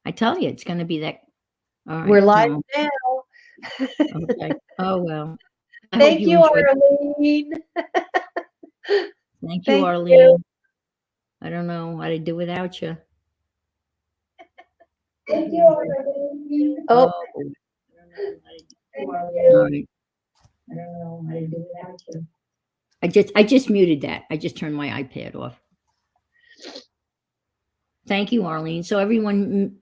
I tell you, it's going to be that. All We're right. live No. now. Okay. Oh, well. I hope Thank you you, enjoyed. Arlene. Thank you, Thank you. Arlene. I don't know what I'd do without you. Thank you, Arlene. Oh, Oh, I don't know how to thank do. you. All right. I don't know how to do without you. I just muted that. I just turned my iPad off. Thank you, Arlene. So everyone,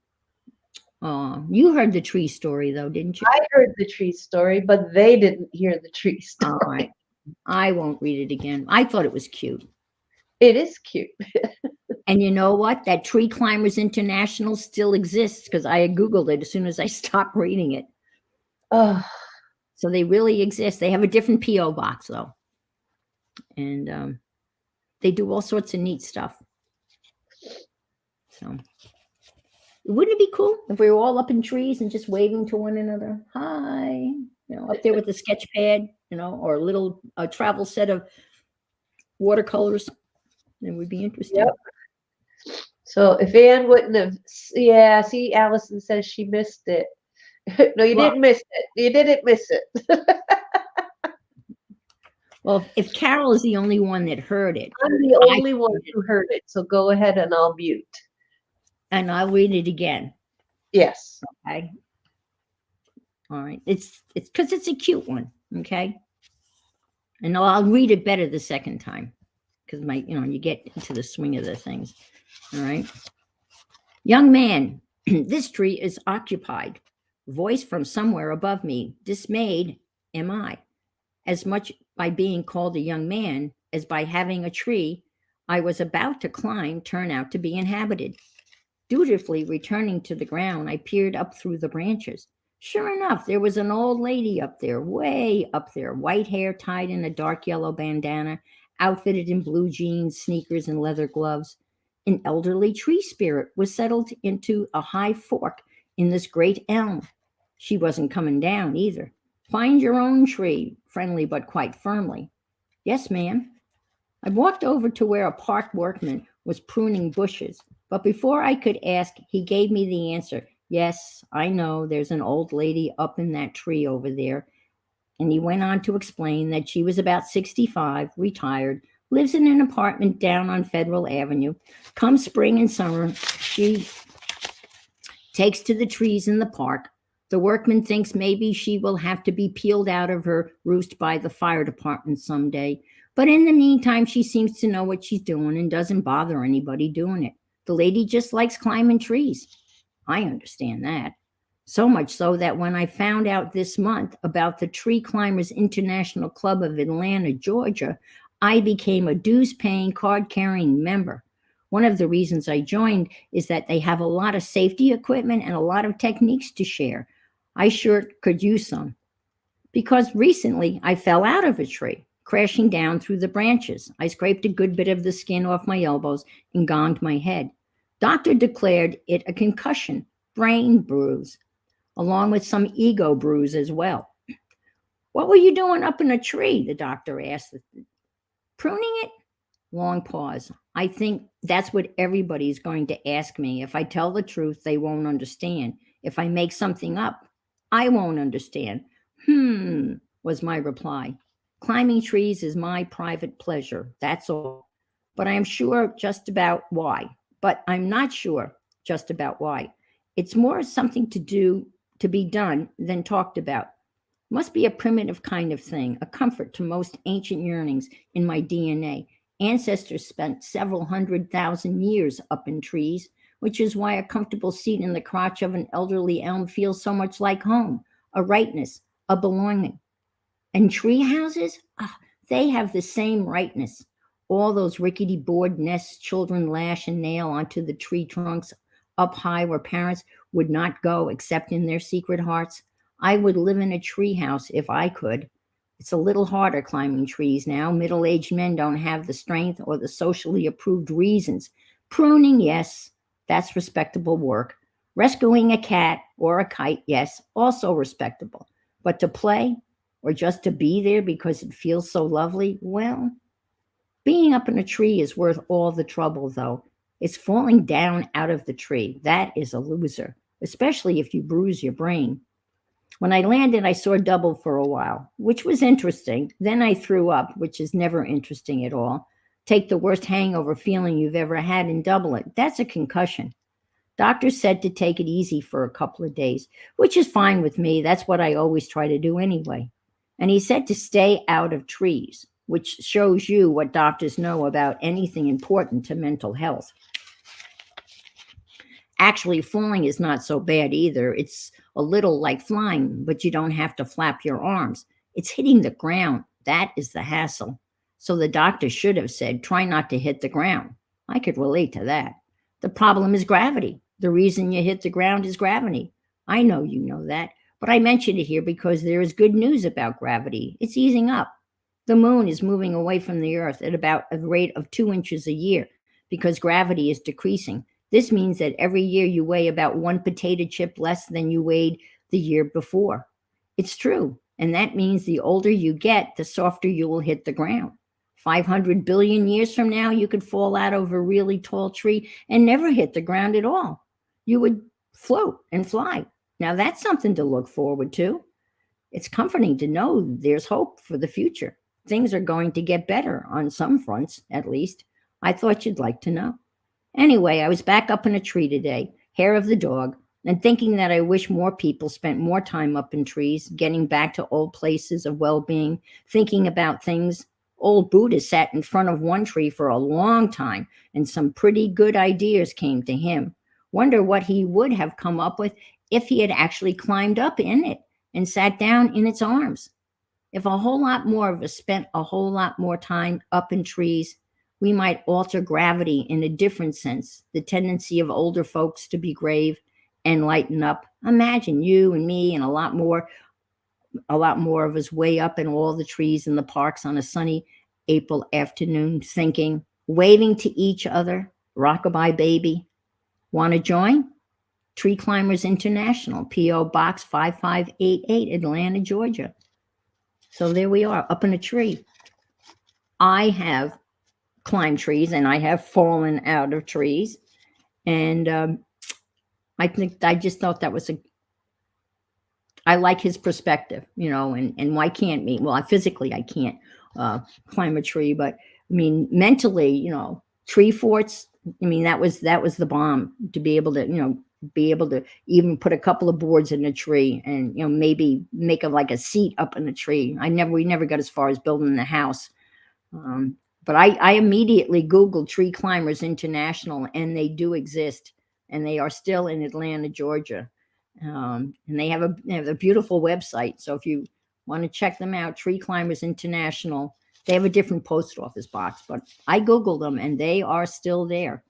you heard the tree story though, didn't you? I heard the tree story, but they didn't hear the tree All right. story. I won't read it again. I thought it was cute. It is cute. And you know what? That Tree Climbers International still exists because I Googled it as soon as I stopped reading it. Oh, So they really exist. They have a different P.O. box though. And they do all sorts of neat stuff. So wouldn't it be cool if we were all up in trees and just waving to one another? Hi, up there with the sketch pad, or a little travel set of watercolors. It would be interesting. yep. So if Anne wouldn't have, yeah, see, Allison says she missed it. No, you Well, didn't miss it. You didn't miss it. well, if Carol is the only one that heard it, I'm the I only one who heard it. So go ahead and I'll mute. and I'll read it again. Yes. Okay. All right. It's because it's a cute one. Okay. And I'll read it better the second time because you get into the swing of the things. All right. Young man, this tree is occupied. Voice from somewhere above me. Dismayed am I, as much by being called a young man as by having a tree I was about to climb turn out to be inhabited. Dutifully returning to the ground, I peered up through the branches. Sure enough, there was an old lady up there, way up there, white hair tied in a dark yellow bandana, outfitted in blue jeans, sneakers, and leather gloves. An elderly tree spirit was settled into a high fork in this great elm. She wasn't coming down either. Find your own tree, friendly but quite firmly. Yes, ma'am. I walked over to where a park workman was pruning bushes, but before I could ask, he gave me the answer. Yes, I know there's an old lady up in that tree over there. And he went on to explain that she was about 65, retired, lives in an apartment down on Federal Avenue. Come spring and summer, she takes to the trees in the park. The workman thinks maybe she will have to be peeled out of her roost by the fire department someday. But in the meantime, she seems to know what she's doing and doesn't bother anybody doing it. The lady just likes climbing trees. I understand that. So much so that when I found out this month about the Tree Climbers International Club of Atlanta, Georgia, I became a dues paying, card carrying member. One of the reasons I joined is that they have a lot of safety equipment and a lot of techniques to share. I sure could use some. Because recently I fell out of a tree, crashing down through the branches. I scraped a good bit of the skin off my elbows and gonged my head. Doctor declared it a concussion, brain bruise, along with some ego bruise as well. What were you doing up in a tree? The doctor asked. Pruning it? Long pause. I think that's what everybody's going to ask me. If I tell the truth, they won't understand. If I make something up, I won't understand. Was my reply. Climbing trees is my private pleasure. That's all. But I am sure just about why. But I'm not sure just about why. It's more something to do, to be done, than talked about. Must be a primitive kind of thing, a comfort to most ancient yearnings in my DNA. Ancestors spent several 100,000 years up in trees, which is why a comfortable seat in the crotch of an elderly elm feels so much like home, a rightness, a belonging. And tree houses, they have the same rightness. All those rickety board nests children lash and nail onto the tree trunks up high where parents would not go except in their secret hearts. I would live in a tree house if I could. It's a little harder climbing trees now. Middle aged men don't have the strength or the socially approved reasons. Pruning, yes, that's respectable work. Rescuing a cat or a kite, yes, also respectable. But to play or just to be there because it feels so lovely, well, being up in a tree is worth all the trouble, though. It's falling down out of the tree. That is a loser, especially if you bruise your brain. When I landed, I saw double for a while, which was interesting. Then I threw up, which is never interesting at all. Take the worst hangover feeling you've ever had and double it. That's a concussion. Doctor said to take it easy for a couple of days, which is fine with me. That's what I always try to do anyway. And he said to stay out of trees, which shows you what doctors know about anything important to mental health. Actually, falling is not so bad either. It's a little like flying, but you don't have to flap your arms. It's hitting the ground. That is the hassle. So the doctor should have said, try not to hit the ground. I could relate to that. The problem is gravity. The reason you hit the ground is gravity. I know you know that, but I mentioned it here because there is good news about gravity. It's easing up. The moon is moving away from the earth at about a rate of 2 inches a year because gravity is decreasing. This means that every year you weigh about 1 potato chip less than you weighed the year before. It's true. And that means the older you get, the softer you will hit the ground. 500 billion years from now, you could fall out of a really tall tree and never hit the ground at all. You would float and fly. Now that's something to look forward to. It's comforting to know there's hope for the future. Things are going to get better on some fronts, at least. I thought you'd like to know. Anyway, I was back up in a tree today, hair of the dog, and thinking that I wish more people spent more time up in trees, getting back to old places of well-being, thinking about things. Old Buddha sat in front of one tree for a long time, and some pretty good ideas came to him. Wonder what he would have come up with if he had actually climbed up in it and sat down in its arms. If a whole lot more of us spent a whole lot more time up in trees, we might alter gravity in a different sense, the tendency of older folks to be grave and lighten up. Imagine you and me and a lot more of us way up in all the trees in the parks on a sunny April afternoon, thinking, waving to each other, rockabye baby. Want to join? Tree Climbers International, P.O. Box 5588, Atlanta, Georgia. So there we are, up in a tree. I have climbed trees and I have fallen out of trees. And I just thought that was I like his perspective, and why can't me? Well, physically I can't climb a tree, but I mean, mentally, tree forts, I mean, that was the bomb to be able to, even put a couple of boards in a tree and, maybe make like a seat up in a tree. We never got as far as building the house. But I immediately Googled Tree Climbers International, and they do exist, and they are still in Atlanta, Georgia. And they have a beautiful website. So if you want to check them out, Tree Climbers International, they have a different post office box, but I Googled them and they are still there.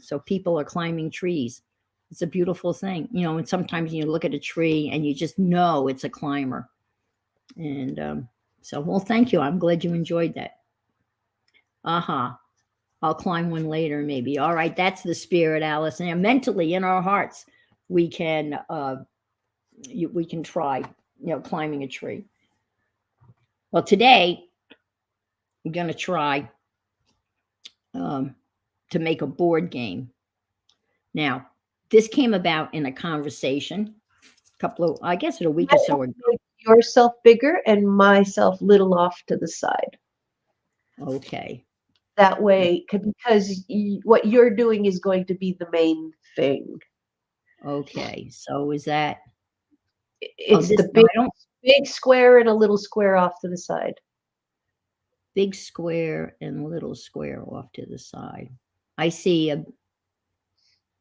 So people are climbing trees. It's a beautiful thing, and sometimes you look at a tree and you just know it's a climber. And well, thank you. I'm glad you enjoyed that. I'll climb one later, maybe. All right, that's the spirit, Alice. And mentally, in our hearts, we can try, climbing a tree. Well, today I'm going to try to make a board game. Now, this came about in a conversation a week or so ago. Yourself bigger and myself little off to the side. Okay. That way, because what you're doing is going to be the main thing. Okay. So is that? It's the big square and a little square off to the side. Big square and little square off to the side. I see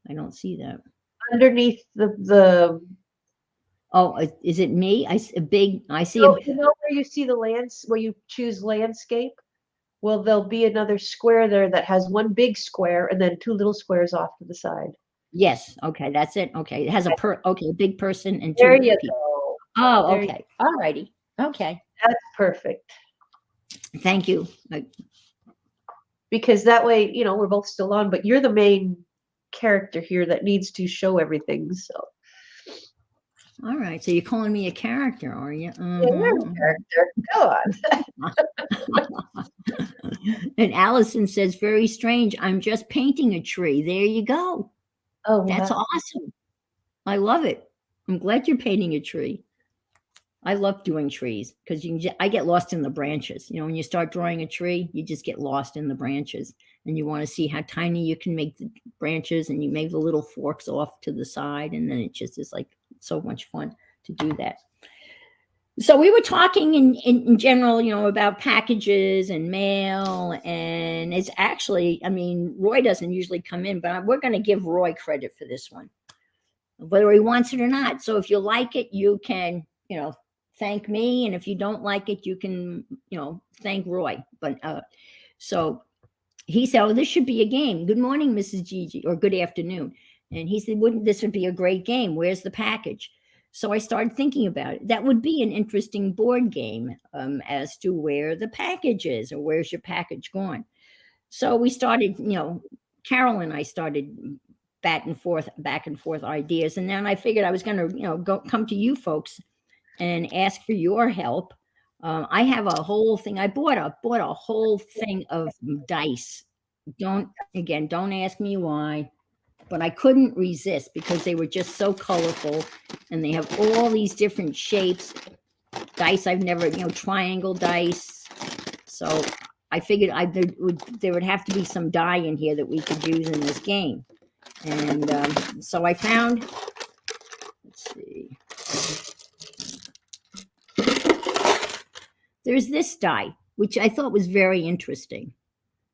I don't see that. Underneath the Oh, is it me? I see. You know where you see where you choose landscape? Well, there'll be another square there that has one big square and then two little squares off to the side. Yes. Okay. That's it. Okay. It has a big person and two little people. Go. Oh, okay. All righty. Okay. That's perfect. Thank you. Because that way, we're both still on, but you're the main character here that needs to show everything. So All right. So you're calling me a character, are you? Yeah, you're a character. Go on. And Allison says, very strange. I'm just painting a tree. There you go. Oh, That's wow. awesome. I love it. I'm glad you're painting a tree. I love doing trees because I get lost in the branches. You know, when you start drawing a tree, you just get lost in the branches, and you want to see how tiny you can make the branches, and you make the little forks off to the side, and then it just is like so much fun to do that. So we were talking in general, you know, about packages and mail, and it's actually, I mean, Roy doesn't usually come in, but we're going to give Roy credit for this one, whether he wants it or not. So if you like it, you can, you know, thank me, and if you don't like it, you can, you know, thank Roy. But so he said, "Oh, this should be a game. Good morning, Mrs. Gigi," or good afternoon. And he said, "Wouldn't this would be a great game? Where's the package?" So I started thinking about it. That would be an interesting board game as to where the package is, or where's your package gone. So we started, you know, Carol and I started back and forth ideas, and then I figured I was going to, you know, come to you folks and ask for your help. I have a whole thing. I bought a whole thing of dice. Don't ask me why, but I couldn't resist because they were just so colorful, and they have all these different shapes. Dice I've never, you know, triangle dice. So I figured there would have to be some die in here that we could use in this game, and so I found. Let's see. There's this die, which I thought was very interesting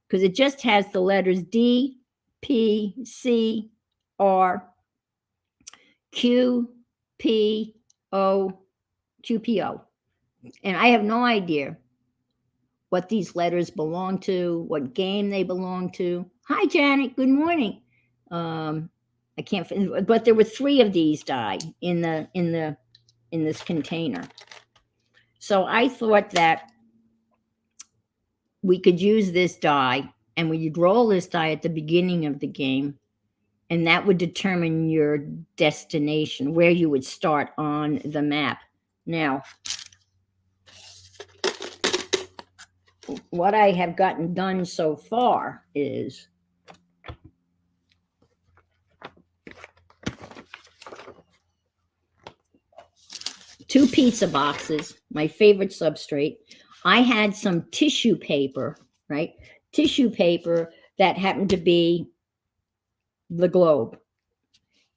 because it just has the letters D, P, C, R, Q, P, O, Q, P, O. And I have no idea what these letters belong to, what game they belong to. Hi, Janet. Good morning. I can't, but there were 3 of these die in this container. So I thought that we could use this die, and we'd roll this die at the beginning of the game, and that would determine your destination, where you would start on the map. Now, what I have gotten done so far is two pizza boxes, my favorite substrate. I had some tissue paper, right? Tissue paper that happened to be the globe.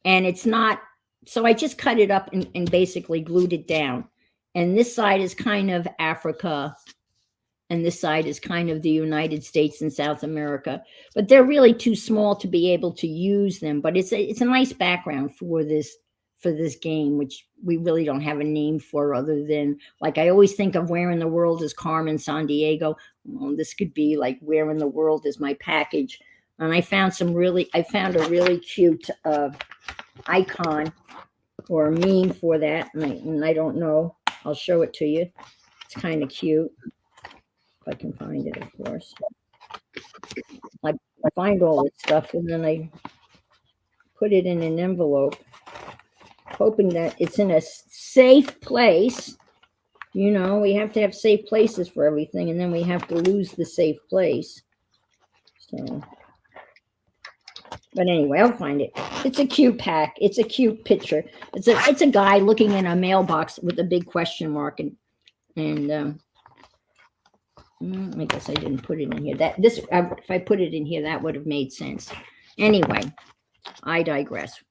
And it's not, so I just cut it up and basically glued it down. And this side is kind of Africa, and this side is kind of the United States and South America. But they're really too small to be able to use them. But it's a nice background for this game, which we really don't have a name for other than, like, I always think of Where in the World is Carmen Sandiego. Well, this could be like, Where in the World is my package? And I found a really cute icon or a meme for that, and I don't know. I'll show it to you. It's kind of cute. If I can find it, of course. I find all this stuff, and then I put it in an envelope, hoping that it's in a safe place. You know, we have to have safe places for everything, and then we have to lose the safe place. So, but anyway, I'll find it. It's a cute pack. It's a cute picture. It's a guy looking in a mailbox with a big question mark, and I guess I didn't put it in here. If I put it in here, that would have made sense. Anyway, I digress.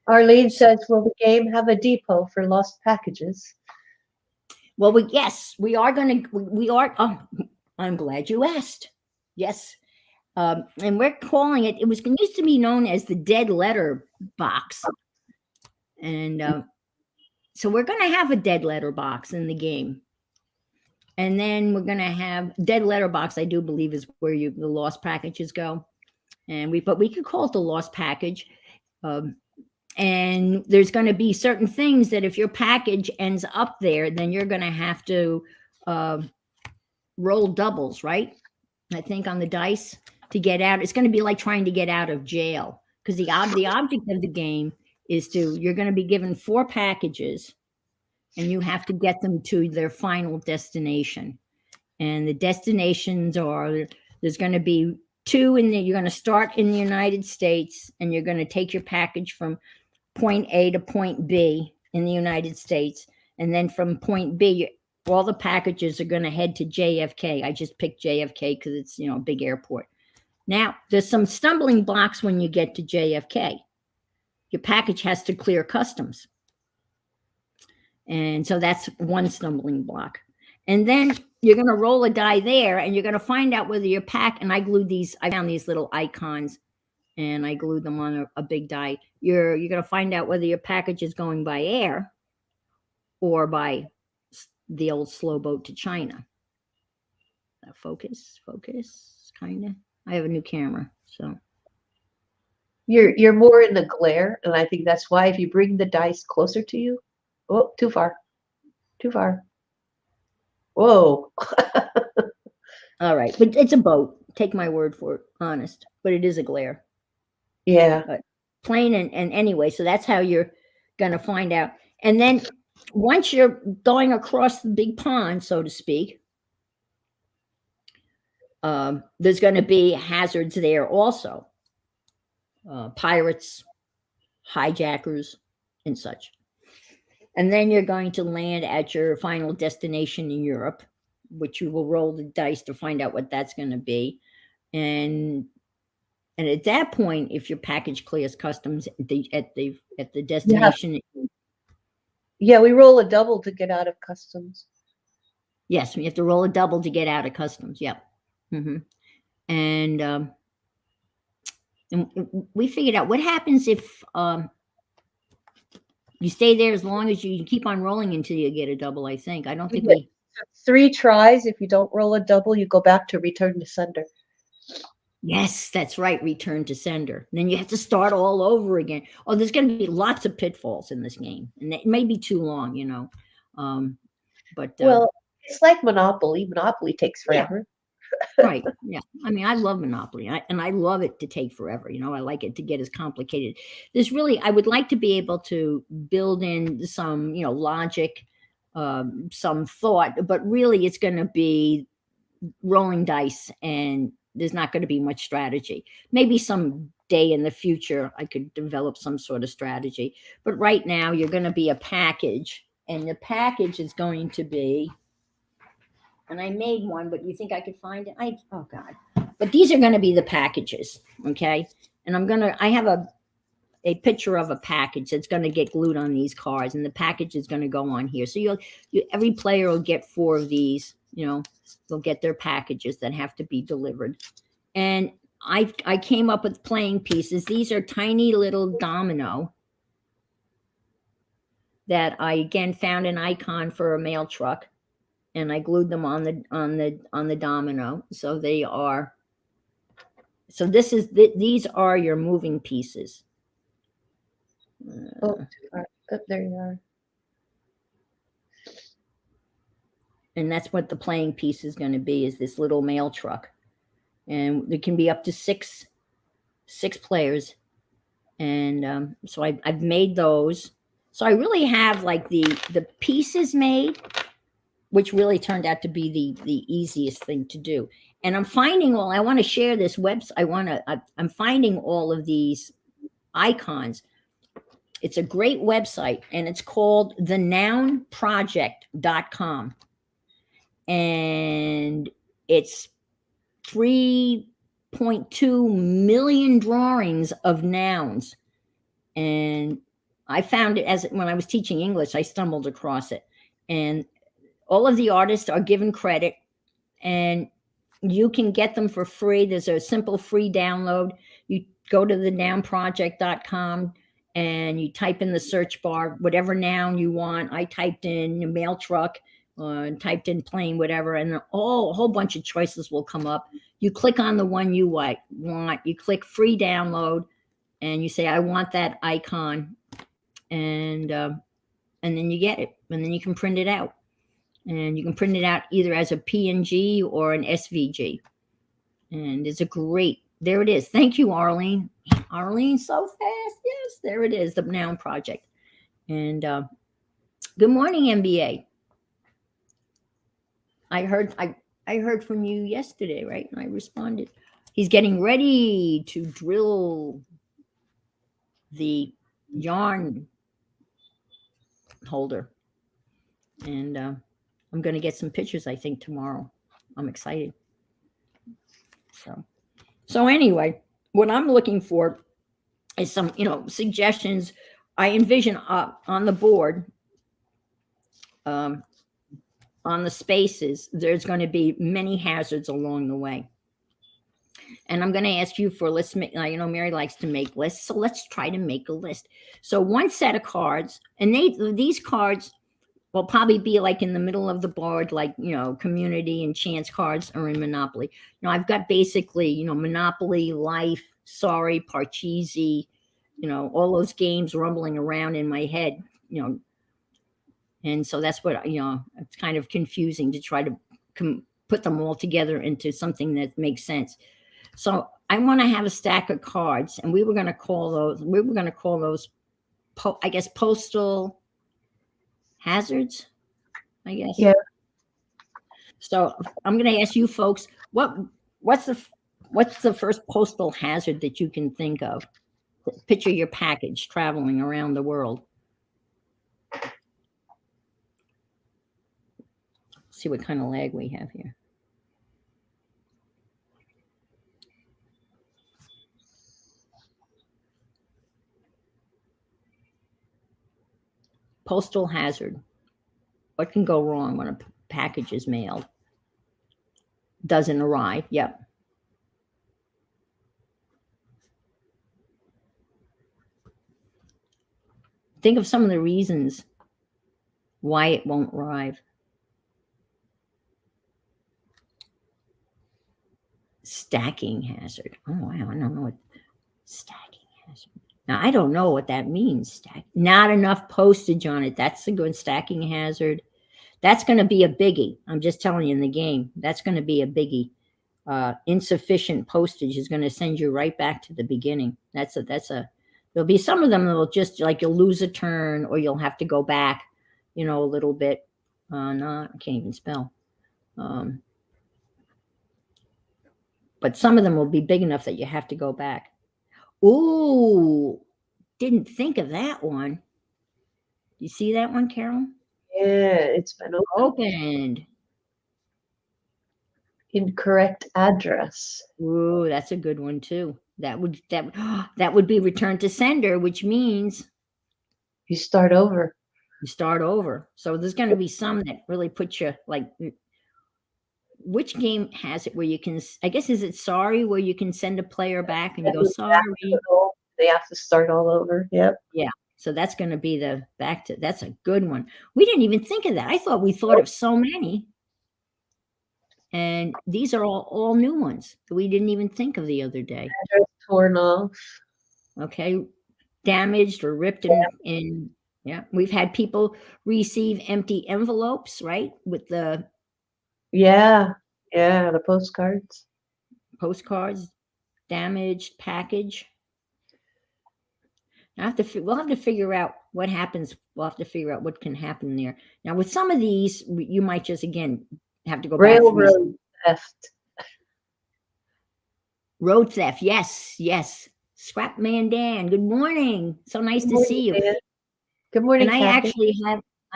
Arlene says, will the game have a depot for lost packages? Well, yes, we are going to, we are. Oh, I'm glad you asked. Yes. And we're calling it, used to be known as the dead letter box. And so we're going to have a dead letter box in the game. And then we're going to have dead letter box, I do believe, is where the lost packages go. But we could call it the lost package. And there's going to be certain things that if your package ends up there, then you're going to have to roll doubles, right? I think on the dice to get out. It's going to be like trying to get out of jail, because the object of the game you're going to be given 4 packages, and you have to get them to their final destination. And the destinations are, there's going to be 2 you're going to start in the United States, and you're going to take your package from point A to point B in the United States. And then from point B, all the packages are going to head to JFK. I just picked JFK because it's, a big airport. Now, there's some stumbling blocks when you get to JFK. Your package has to clear customs. And so that's one stumbling block. And then you're going to roll a die there, and you're going to find out whether your and I found these little icons, and I glued them on a big die. You're going to find out whether your package is going by air or by the old slow boat to China. Focus, kind of. I have a new camera, so. You're more in the glare, and I think that's why if you bring the dice closer to you, oh, too far. Whoa. All right, but it's a boat. Take my word for it, honest. But it is a glare. Yeah. But plain and anyway, so that's how you're going to find out. And then once you're going across the big pond, so to speak, there's going to be hazards there also. Pirates, hijackers, and such. And then you're going to land at your final destination in Europe, which you will roll the dice to find out what that's going to be. And at that point, if your package clears customs at the destination. Yeah, we roll a double to get out of customs. Yes, we have to roll a double to get out of customs. Yep. Mm-hmm. And we figured out what happens if you stay there as long as you keep on rolling until you get a double, I think. I don't think 3 tries. If you don't roll a double, you go back to return to sender. Yes, that's right. Return to sender. And then you have to start all over again. Oh, there's going to be lots of pitfalls in this game. And it may be too long, But well, it's like Monopoly. Monopoly takes forever. Yeah. Right. Yeah. I mean, I love Monopoly, and I love it to take forever. I like it to get as complicated. I would like to be able to build in some, logic, some thought, but really it's going to be rolling dice, and there's not going to be much strategy. Maybe some day in the future, I could develop some sort of strategy. But right now, you're going to be a package, and the package is going to be. And I made one, but you think I could find it? Oh God. But these are going to be the packages, okay? And I have a picture of a package that's going to get glued on these cards, and the package is going to go on here. So every player will get 4 of these, they'll get their packages that have to be delivered. And I came up with playing pieces. These are tiny little domino that I again found an icon for a mail truck. And I glued them on the domino. So they are. So these are your moving pieces. Oh, there you are. And that's what the playing piece is going to be, is this little mail truck. And there can be up to six players. And so I've made those. So I really have like the pieces made, which really turned out to be the easiest thing to do. And I'm finding I want to share this website. I'm finding all of these icons. It's a great website, and it's called thenounproject.com. And it's 3.2 million drawings of nouns. And I found it when I was teaching English, I stumbled across it. And all of the artists are given credit, and you can get them for free. There's a simple free download. You go to thenounproject.com and you type in the search bar whatever noun you want. I typed in a mail truck, typed in plane, whatever, and a whole bunch of choices will come up. You click on the one you want. You click free download, and you say, I want that icon, and then you get it, and then you can print it out. And you can print it out either as a PNG or an SVG. And it's a great There it is. Thank you, Arlene. Arlene, so fast. Yes, there it is, the Noun Project. And good morning, MBA. I heard from you yesterday, right? And I responded. He's getting ready to drill the yarn holder. And I'm going to get some pictures, I think, tomorrow. I'm excited. So anyway, what I'm looking for is some, suggestions. I envision on the board, on the spaces, there's going to be many hazards along the way. And I'm going to ask you for, let's make, Mary likes to make lists. So let's try to make a list. So one set of cards, and these cards will probably be like in the middle of the board, like, community and chance cards are in Monopoly. I've got basically, Monopoly, Life, Sorry, Parcheesi, all those games rumbling around in my head, and so that's what, it's kind of confusing to try to put them all together into something that makes sense. So I want to have a stack of cards, and we were going to call those, I guess, postal hazards, I guess. Yeah. So I'm going to ask you folks, what's the first postal hazard that you can think of? Picture your package traveling around the world. See what kind of lag we have here. Postal hazard. What can go wrong when a package is mailed? Doesn't arrive. Yep. Think of some of the reasons why it won't arrive. Stacking hazard. Oh, wow. I don't know what stacking hazard. Now, I don't know what that means. Not enough postage on it. That's a good stacking hazard. That's going to be a biggie. I'm just telling you in the game. That's going to be a biggie. Insufficient postage is going to send you right back to the beginning. There'll be some of them that will just, like, you'll lose a turn, or you'll have to go back, a little bit. No, I can't even spell. But some of them will be big enough that you have to go back. Ooh, didn't think of that one. You see that one, Carol? Yeah, it's been Opened. Incorrect address. Ooh, that's a good one too. That would be return to sender, which means you start over. So there's going to be some that really put you, like, which game has it where you can, I guess, is it Sorry, where you can send a player back and you go, sorry. They have to start all over. Yep. Yeah. So that's going to be that's a good one. We didn't even think of that. I thought we thought of so many. And these are all new ones that we didn't even think of the other day. Torn off. Okay. Damaged or ripped in. Yeah. We've had people receive empty envelopes, right? With the. Yeah. The Postcards, damaged package. We'll have to figure out what happens. We'll have to figure out what can happen there. Now, with some of these, you might just, again, have to go back. Railroad theft. Road theft. Yes. Scrap Man Dan. Good morning. So nice to see you. Dan. Good morning. And I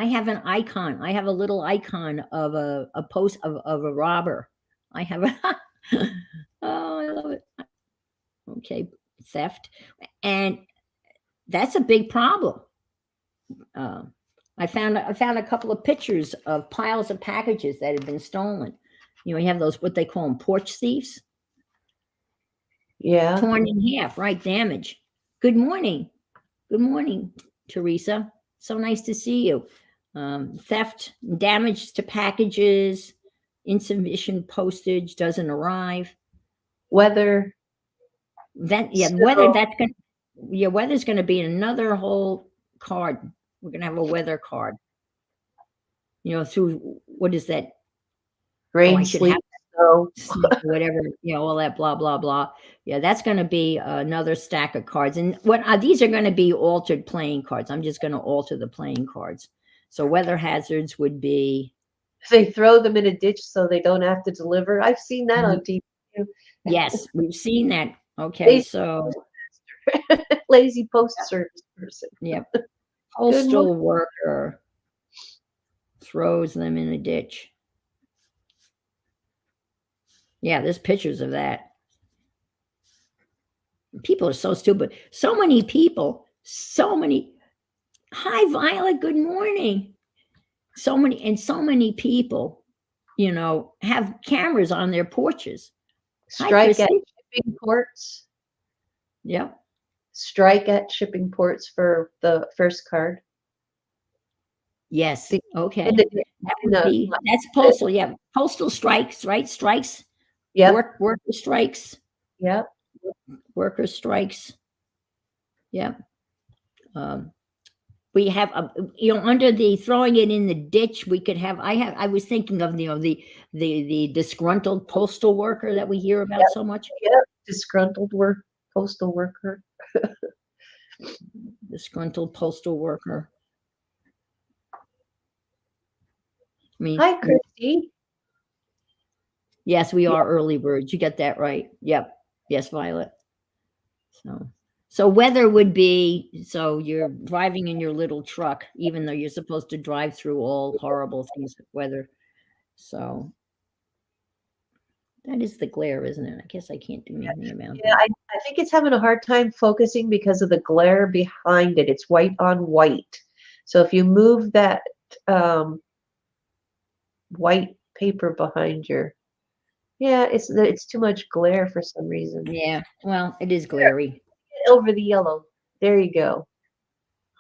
have an icon. I have a little icon of a post of a robber. I have a. Oh, I love it. Okay, theft, and that's a big problem. I found a couple of pictures of piles of packages that have been stolen. You have those, what they call them, porch thieves. Yeah. Torn in half, right? Damage. Good morning, Teresa. So nice to see you. Theft, damage to packages, insufficient postage, doesn't arrive. Weather. Weather's going to be another whole card. We're going to have a weather card. Through, what is that? Rain, sleet, So whatever, all that blah, blah, blah. Yeah, that's going to be another stack of cards. And these are going to be altered playing cards. I'm just going to alter the playing cards. So weather hazards would be. they throw them in a ditch so they don't have to deliver. I've seen that on TV too. Yes, we've seen that. Okay, Lazy, so lazy post service person. yep. Postal worker throws them in a ditch. Yeah, there's pictures of that. People are so stupid. So many people, Hi, Violet, good morning. So many people, have cameras on their porches. Strike at shipping ports. Yep. Strike at shipping ports for the first card. Yes. Okay. That's postal. Yeah. Postal strikes, right? Strikes. Yeah. Worker strikes. Yeah. Worker strikes. Yeah. We have, under the throwing it in the ditch, we could have, I was thinking of, the disgruntled postal worker that we hear about so much. Yeah. Disgruntled postal worker. Disgruntled postal worker. Hi, Christy. Yes, we are early birds. You get that right. Yep. Yes, Violet. So weather would be, so you're driving in your little truck, even though you're supposed to drive through all horrible things with weather. So that is the glare, isn't it? I guess I can't do anything about that. I think it's having a hard time focusing because of the glare behind it. It's white on white. So if you move that white paper behind it's too much glare for some reason. Yeah, well, it is glary. Over the yellow. There you go.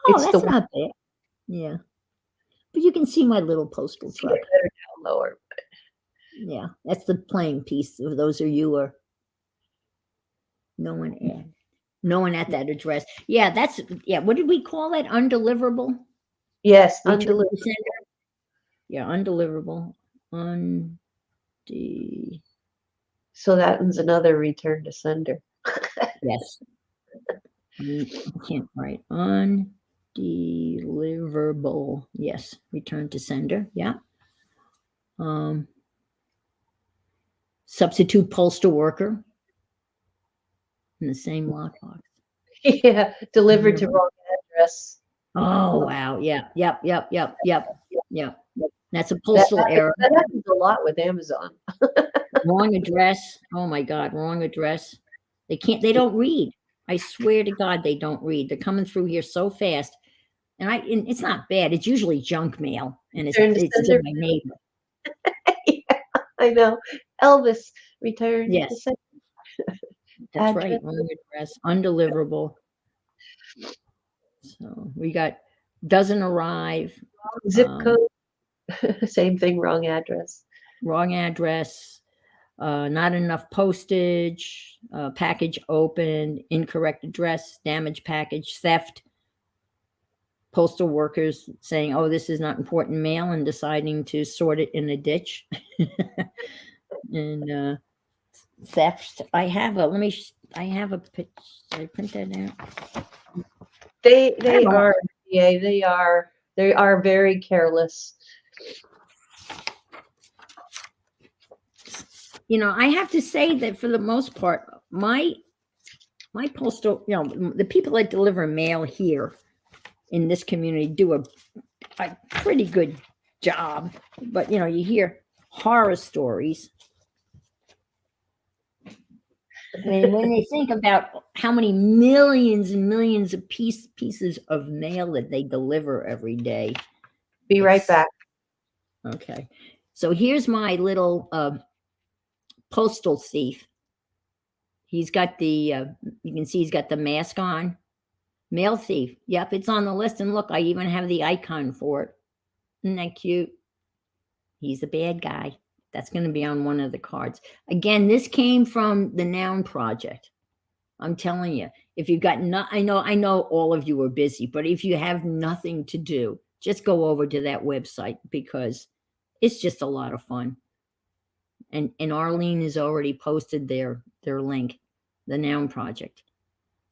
Oh, that's not bad. Yeah. But you can see my little postal truck. Better down lower. Yeah, that's the playing piece. For those of you who are no one at that address. Yeah, what did we call that? Undeliverable? Yes, undeliverable. Yeah, undeliverable. So that one's another return to sender. Yes. I can't write. Undeliverable. Yes, return to sender. Yeah. Substitute postal worker in the same lockbox. Yeah, delivered to wrong address. Oh wow! Yeah. Yep. That's a postal error. That happens a lot with Amazon. Wrong address. Oh my God! Wrong address. They don't read. I swear to God, they don't read. They're coming through here so fast, and it's not bad. It's usually junk mail, and it's to my neighbor. Yeah, I know. Elvis returned. Yes. That's right. Wrong address. Undeliverable. So we got doesn't arrive. Zip code. Same thing. Wrong address. Wrong address. Not enough postage. Package opened. Incorrect address. Damaged package. Theft. Postal workers saying, "Oh, this is not important mail," and deciding to sort it in a ditch. And theft. I have a picture. Did I print that out? They are very careless. I have to say that for the most part, my postal, the people that deliver mail here in this community do a pretty good job. But you hear horror stories. And when they think about how many millions and millions of pieces of mail that they deliver every day. Be right back. Okay. So here's my little postal thief. He's got you can see he's got the mask on. Mail thief. Yep, it's on the list. And look, I even have the icon for it. Isn't that cute? He's a bad guy. That's going to be on one of the cards. Again, this came from the Noun Project. I'm telling you, if you've got I know all of you are busy, but if you have nothing to do, just go over to that website because it's just a lot of fun. And Arlene has already posted their link, the Noun Project.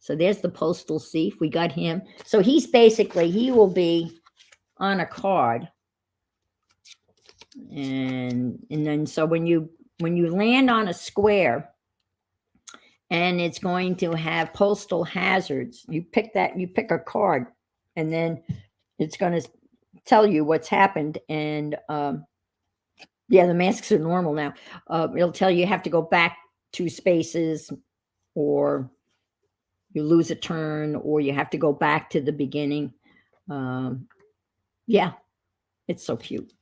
So there's the postal thief. We got him. So he's basically, he will be on a card. And then so when you land on a square and it's going to have postal hazards, you pick a card, and then it's going to tell you what's happened. And yeah, the masks are normal now. It'll tell you have to go back 2 spaces, or you lose a turn, or you have to go back to the beginning. Yeah, it's so cute.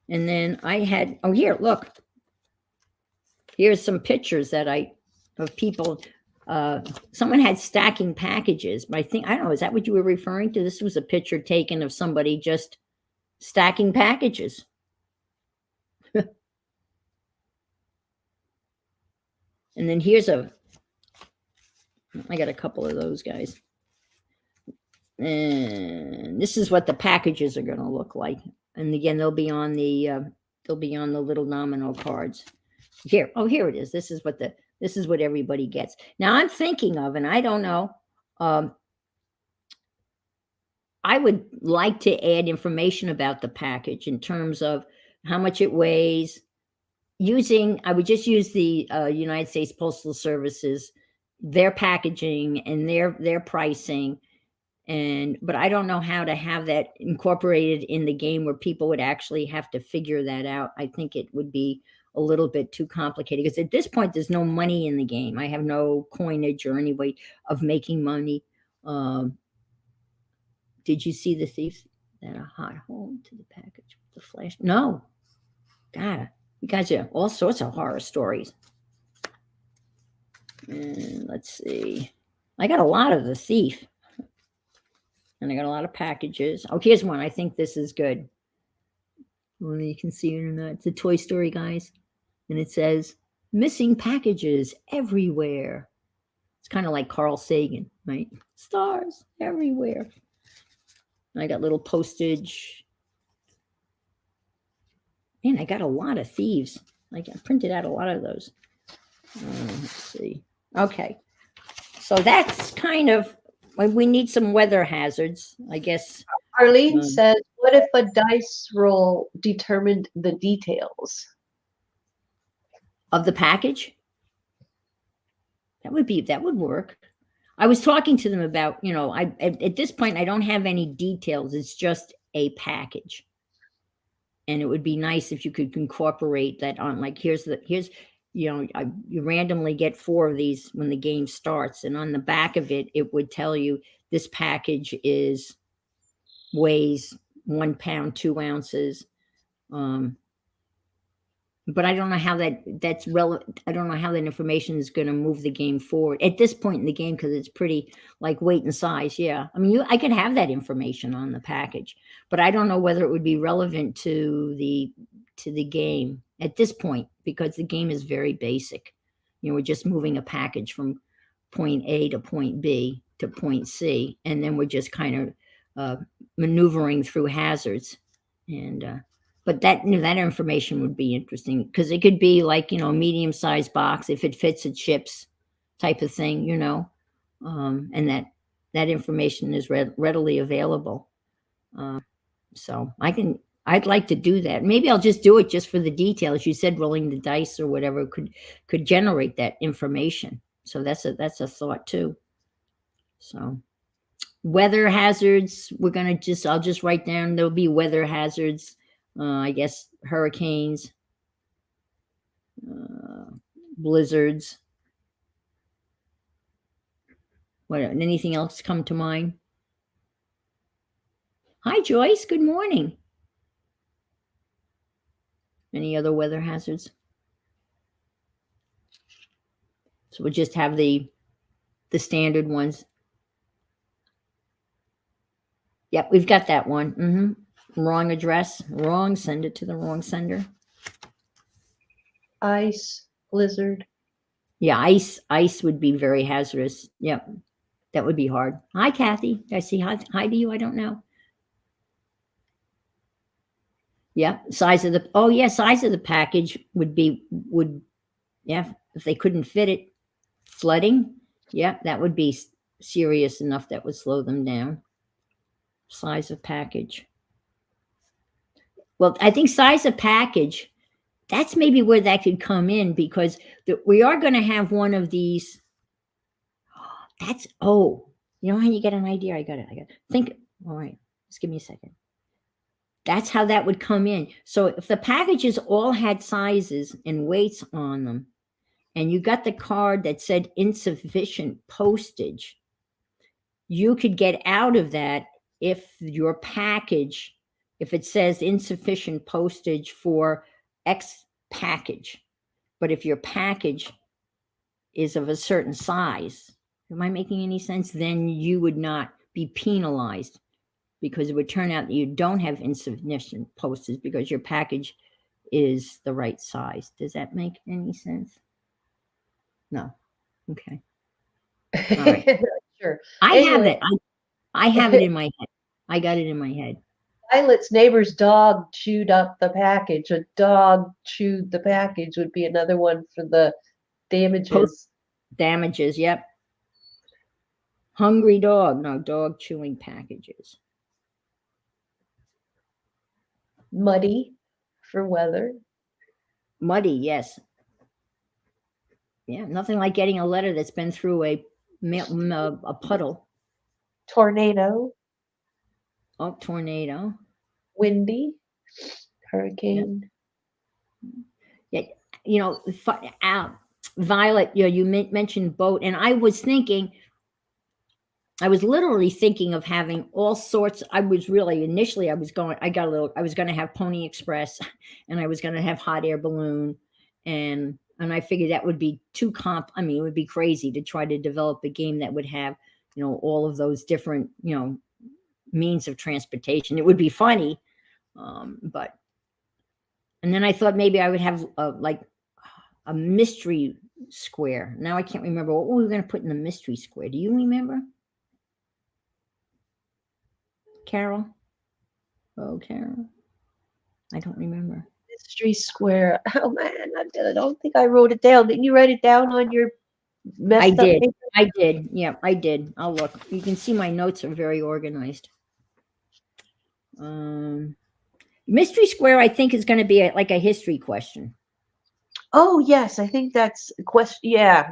And then I had, oh, here, look. Here's some pictures of people. Someone had stacking packages, but I don't know, is that what you were referring to? This was a picture taken of somebody just stacking packages. And then I got a couple of those guys. And this is what the packages are going to look like. And again, they'll be on the little domino cards. Here it is. This is what everybody gets. Now I'm thinking of, and I don't know, I would like to add information about the package in terms of how much it weighs. I would just use the United States Postal Services, their packaging and their pricing. But I don't know how to have that incorporated in the game where people would actually have to figure that out. I think it would be a little bit too complicated, because at this point there's no money in the game. I have no coinage or any way of making money. Did you see the thief that a hot hole to the package with the flash? No. God, you guys have all sorts of horror stories. And let's see. I got a lot of the thief. And I got a lot of packages. Oh, here's one. I think this is good. Whether you can see it or not. It's a Toy Story, guys. And it says, missing packages everywhere. It's kind of like Carl Sagan, right? Stars everywhere. And I got little postage. Man, I got a lot of thieves. I printed out a lot of those. Let's see. Okay. So that's kind of, we need some weather hazards, I guess. Arlene says, what if a dice roll determined the details of the package? That would work. I was talking to them about, at this point, I don't have any details. It's just a package. And it would be nice if you could incorporate that on, like, you randomly get 4 of these when the game starts. And on the back of it, it would tell you this package weighs 1 pound, 2 ounces. But I don't know how that's relevant. I don't know how that information is going to move the game forward at this point in the game, because it's pretty like weight and size. Yeah. I mean, I could have that information on the package, but I don't know whether it would be relevant to the game at this point, because the game is very basic. We're just moving a package from point A to point B to point C, and then we're just kind of maneuvering through hazards. And but that information would be interesting, because it could be like, a medium-sized box if it fits a chips type of thing, and that information is readily available. So I'd like to do that. Maybe I'll just do it just for the details. You said rolling the dice or whatever could generate that information. So that's a thought too. So weather hazards, I'll just write down, there'll be weather hazards. I guess hurricanes, blizzards. Anything else come to mind? Hi, Joyce. Good morning. Any other weather hazards? So we'll just have the standard ones. Yep, we've got that one. Mm-hmm. Wrong address, send it to the wrong sender. Ice, blizzard. Yeah, ice would be very hazardous. Yep, that would be hard. Hi, Kathy. Did I see hi to you? I don't know. Yeah, size of the, oh yeah, size of the package would, yeah, if they couldn't fit it, flooding, yeah, that would be serious enough, that would slow them down. Size of package. Well, I think size of package, that's maybe where that could come in, because we are going to have one of these. That's, oh, you know how you get an idea? I got it. Think, all right, just give me a second. That's how that would come in. So if the packages all had sizes and weights on them, and you got the card that said insufficient postage, you could get out of that if your package, if it says insufficient postage for X package, but if your package is of a certain size, am I making any sense? Then you would not be penalized, because it would turn out that you don't have insufficient postage because your package is the right size. Does that make any sense? No. Okay. All right. Sure. I have Anyway, it. I have it in my head. I got it in my head. Violet's neighbor's dog chewed up the package. A dog chewed the package would be another one for the damages. Damages. Yep. Hungry dog. No, dog chewing packages. Muddy for weather. Muddy. Yes. Yeah. Nothing like getting a letter that's been through a puddle. Tornado. Oh, tornado. Windy. Hurricane. Yeah. You know, Violet, you mentioned boat, and I was literally thinking of having all sorts. I was going to have Pony Express, and I was going to have hot air balloon, and I figured that would be it would be crazy to try to develop a game that would have, all of those different, means of transportation. It would be funny, but, and then I thought maybe I would have like a mystery square. Now I can't remember what we were going to put in the mystery square. Do you remember, Carol? Oh, Carol. I don't remember. Mystery Square. Oh man, I don't think I wrote it down. Didn't you write it down on your messed up paper? I did. Yeah, I did. I'll look. You can see my notes are very organized. Mystery Square, I think, is going to be like a history question. Oh yes, I think that's a question. Yeah,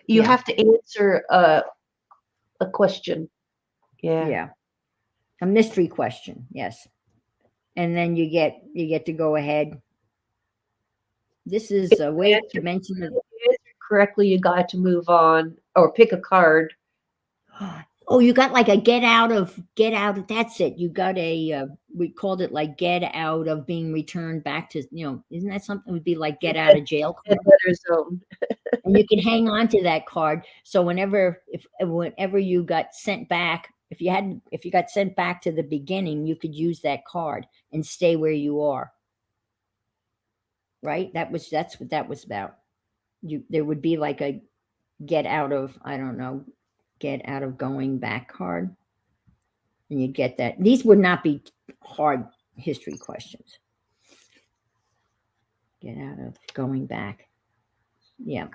you have to answer a question. Yeah. Yeah. A mystery question. Yes. And then you get to go ahead. This is a way to mention it. If you answer correctly, you got to move on or pick a card. Oh, you got like a get out of. That's it. You got we called it like get out of being returned back to, isn't that something? It would be like get out of jail card. Zone. And you can hang on to that card. So whenever you got sent back, if you got sent back to the beginning, you could use that card and stay where you are. Right? That's what that was about. There would be like a get out of, I don't know, get out of going back card. And you'd get that. These would not be hard history questions. Get out of going back. Yeah.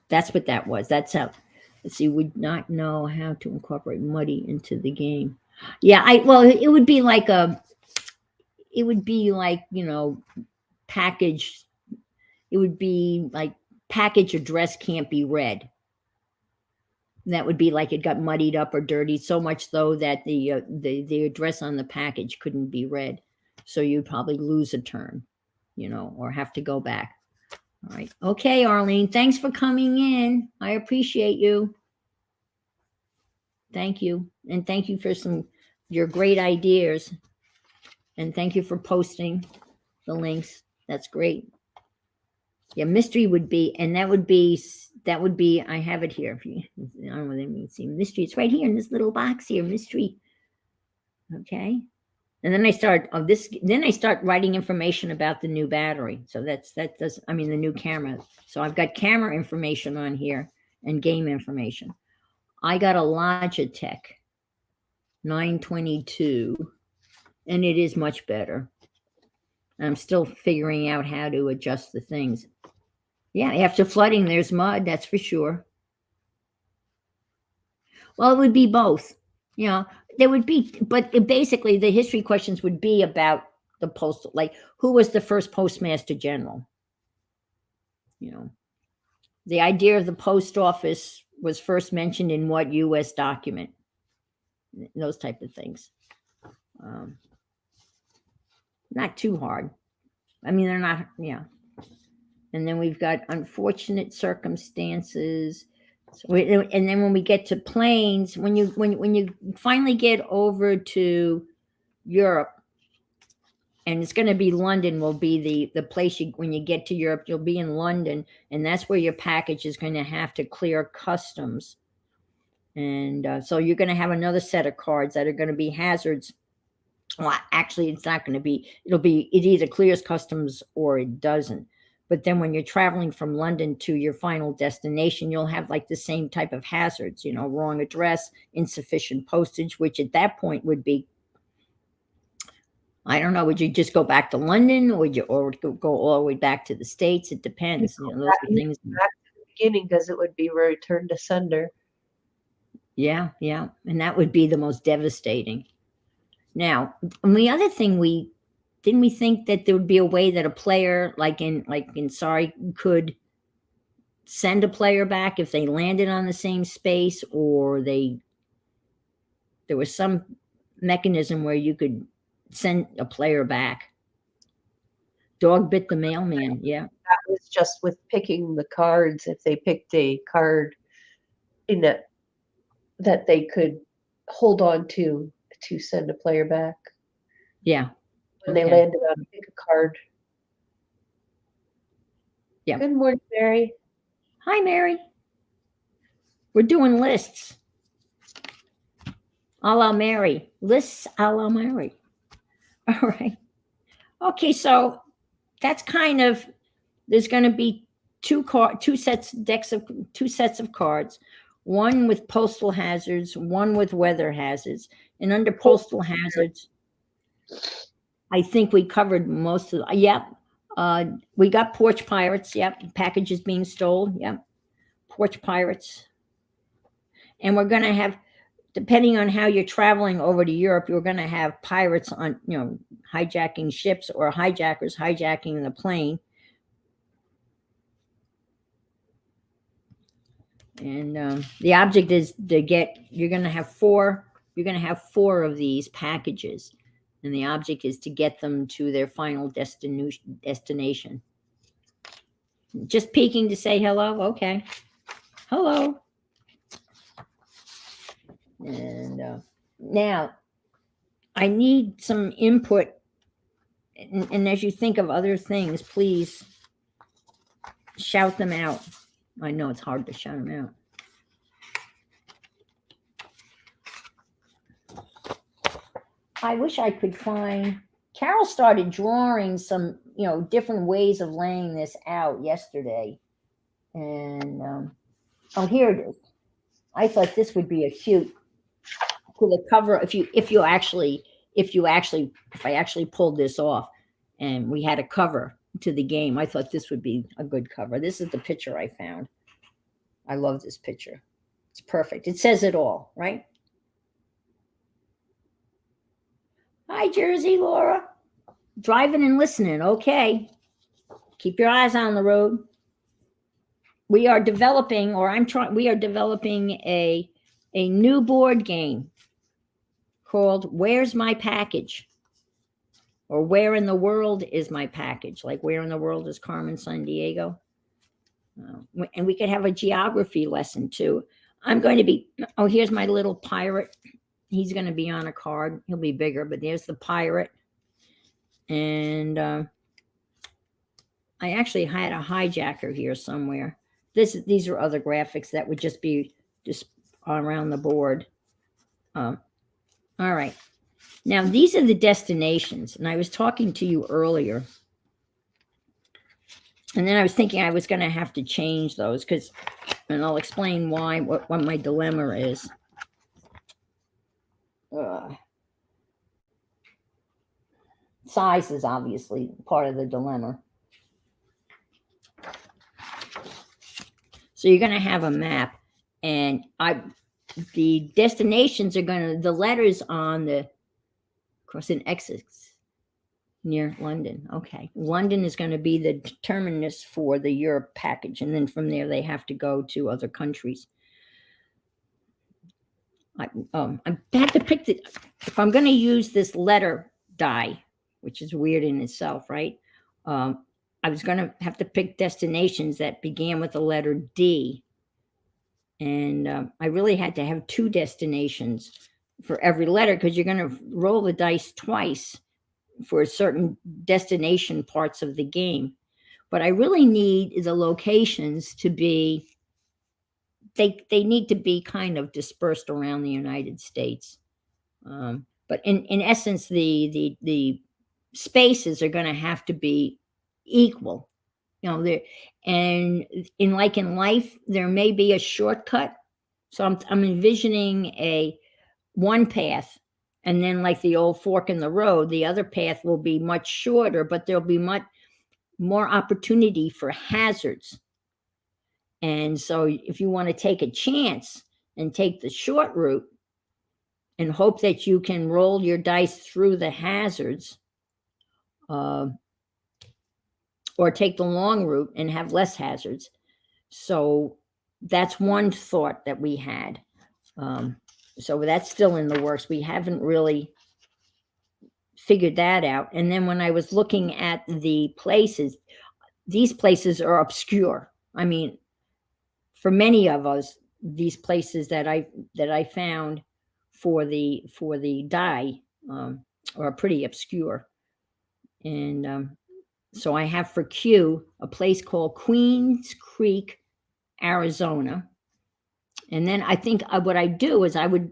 That's what that was. That's how. Let's see. Would not know how to incorporate Muddy into the game. Yeah. It would be like package. It would be like package address can't be read. That would be like it got muddied up or dirty so much though that the address on the package couldn't be read. So you'd probably lose a turn, or have to go back. All right. Okay, Arlene, thanks for coming in. I appreciate you. Thank you. And thank you for your great ideas. And thank you for posting the links. That's great. Yeah, mystery would be, and that would be, I have it here. If you, I don't know whether you can see mystery. It's right here in this little box here, mystery. Okay. And then I start writing information about the new battery. So the new camera. So I've got camera information on here and game information. I got a Logitech 922 and it is much better. I'm still figuring out how to adjust the things. Yeah, after flooding, there's mud, that's for sure. Well, it would be both. You know, there would be, but basically the history questions would be about the postal, like who was the first postmaster general? You know, the idea of the post office was first mentioned in what U.S. document? Those type of things. Not too hard. I mean, they're not, yeah. And then we've got unfortunate circumstances. So and then when we get to planes, when you finally get over to Europe, and it's going to be London will be the place you, when you get to Europe, you'll be in London, and that's where your package is going to have to clear customs. And so you're going to have another set of cards that are going to be hazards. Well, actually, it's not going to be. It either clears customs or it doesn't. But then when you're traveling from London to your final destination, you'll have like the same type of hazards, you know, wrong address, insufficient postage, which at that point would be, I don't know, would you just go back to London, or would you go all the way back to the States? It depends. You know, those are things. Back to the beginning, because it would be returned to sender. Yeah, yeah. And that would be the most devastating. Now, and the other thing we think that there would be a way that a player like in Sorry could send a player back if they landed on the same space, or there was some mechanism where you could send a player back. Dog bit the mailman. Yeah. That was just with picking the cards. If they picked a card in that they could hold on to send a player back. Yeah. When they landed on pick a card. Yeah. Good morning, Mary. Hi, Mary. We're doing lists. A la Mary. Lists a la Mary. All right. Okay, so that's kind of, there's going to be two sets of cards, one with postal hazards, one with weather hazards. And under postal hazards, I think we covered most of. Yep. We got porch pirates. Yep. Packages being stolen. Yep. Porch pirates. And we're going to have, depending on how you're traveling over to Europe, you're going to have pirates on, you know, hijacking ships, or hijackers hijacking the plane. And the object is to get, you're going to have four of these packages. And the object is to get them to their final destination. Just peeking to say hello. Okay. Hello. And now I need some input. And as you think of other things, please shout them out. I know it's hard to shout them out. I wish I could find, Carol started drawing some, you know, different ways of laying this out yesterday. And, oh, here it is. I thought this would be a cute, to the cover, if I actually pulled this off and we had a cover to the game, I thought this would be a good cover. This is the picture I found. I love this picture. It's perfect. It says it all, right? Hi, Jersey, Laura. Driving and listening. Okay. Keep your eyes on the road. We are developing, we are developing a new board game called Where's My Package? Or Where in the World is My Package? Like, where in the world is Carmen Sandiego? And we could have a geography lesson too. I'm going to be, oh, here's my little pirate. He's going to be on a card. He'll be bigger, but there's the pirate. And I actually had a hijacker here somewhere. These are other graphics that would just be just around the board. All right. Now, these are the destinations. And I was talking to you earlier. And then I was thinking I was going to have to change those and I'll explain why, what my dilemma is. size is obviously part of the dilemma. So you're going to have a map, and the destinations are going to, the letters on the cross in Essex near London. Okay. London is going to be the terminus for the Europe package. And then from there, they have to go to other countries. I had to pick if I'm going to use this letter die, which is weird in itself, right? I was going to have to pick destinations that began with the letter D. And I really had to have 2 destinations for every letter, because you're going to roll the dice twice for certain destination parts of the game. But I really need the locations to be, they need to be kind of dispersed around the United States. But in essence, the spaces are going to have to be equal. You know, and in life, there may be a shortcut. So I'm envisioning one path, and then like the old fork in the road, the other path will be much shorter, but there'll be much more opportunity for hazards. And so if you want to take a chance and take the short route and hope that you can roll your dice through the hazards, or take the long route and have less hazards. So that's one thought that we had. So that's still in the works. We haven't really figured that out. And then when I was looking at the places, these places are obscure. I mean, for many of us, these places that I found for the die are pretty obscure. And so I have for Q a place called Queens Creek, Arizona. And then I think what I do is I would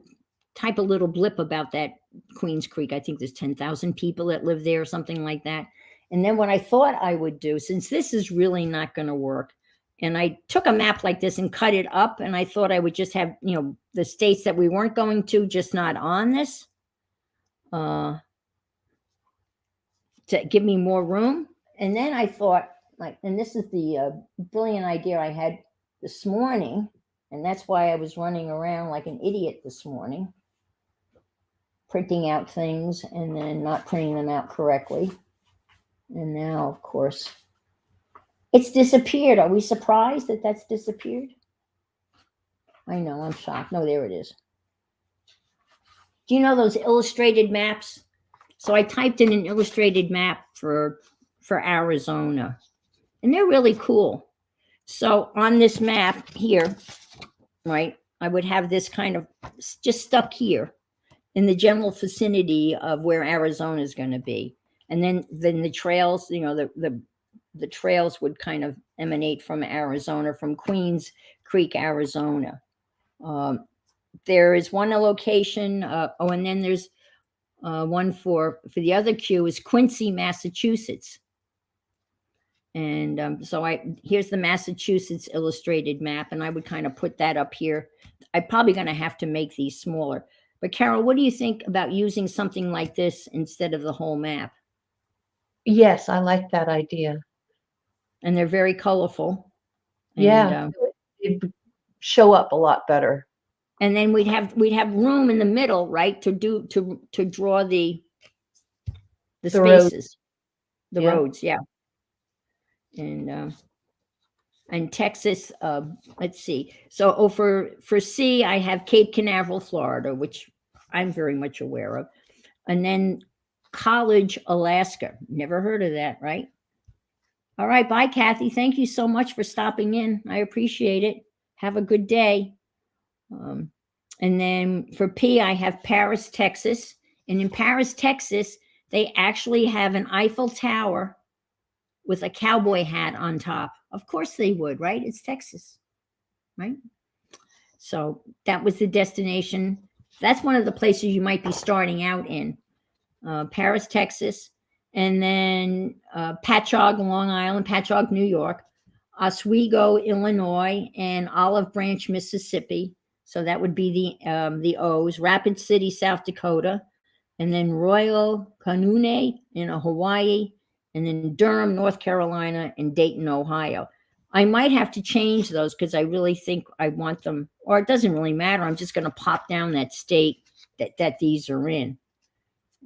type a little blip about that Queens Creek. I think there's 10,000 people that live there or something like that. And then what I thought I would do, since this is really not going to work, and I took a map like this and cut it up, and I thought I would just have, the states that we weren't going to, just not on this, to give me more room. And then I thought, and this is the brilliant idea I had this morning, and that's why I was running around like an idiot this morning, printing out things and then not printing them out correctly. And now, of course, it's disappeared. Are we surprised that that's disappeared? I know, I'm shocked. No, there it is. Do you know those illustrated maps? So I typed in an illustrated map for Arizona, and they're really cool. So on this map here, right, I would have this kind of just stuck here in the general vicinity of where Arizona is going to be. And then the trails, the trails would kind of emanate from Arizona, from Queens Creek, Arizona. There is one location. And then there's one for the other Q is Quincy, Massachusetts. And so here's the Massachusetts illustrated map, and I would kind of put that up here. I'm probably going to have to make these smaller. But Carol, what do you think about using something like this instead of the whole map? Yes, I like that idea. And they're very colorful. Yeah, it'd show up a lot better. And then we'd have room in the middle, right, to draw the spaces, the roads, yeah. And Texas, let's see. So for C, I have Cape Canaveral, Florida, which I'm very much aware of. And then College, Alaska. Never heard of that, right? All right. Bye, Kathy. Thank you so much for stopping in. I appreciate it. Have a good day. And then for P, I have Paris, Texas. And in Paris, Texas, they actually have an Eiffel Tower with a cowboy hat on top. Of course they would, right? It's Texas, right? So that was the destination. That's one of the places you might be starting out in. Paris, Texas, and then Patchogue, Long Island, Patchogue, New York, Oswego, Illinois, and Olive Branch, Mississippi. So that would be the O's. Rapid City, South Dakota, and then Royal Canune in Hawaii, and then Durham, North Carolina, and Dayton, Ohio. I might have to change those because I really think I want them, or it doesn't really matter. I'm just going to pop down that state that these are in,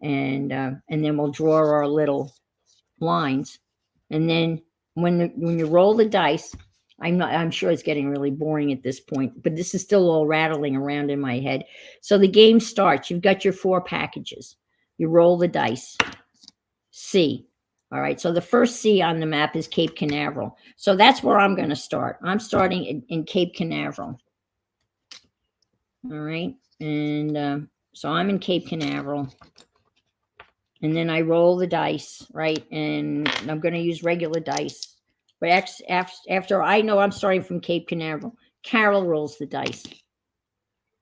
and then we'll draw our little lines, and then when you roll the dice, I'm sure it's getting really boring at this point, but this is still all rattling around in my head. So the game starts. You've got your 4 packages. You roll the dice. C. All right. So the first C on the map is Cape Canaveral. So that's where I'm going to start. I'm starting in Cape Canaveral. All right. And so I'm in Cape Canaveral. And then I roll the dice, right? And I'm going to use regular dice. But after I know I'm starting from Cape Canaveral, Carol rolls the dice.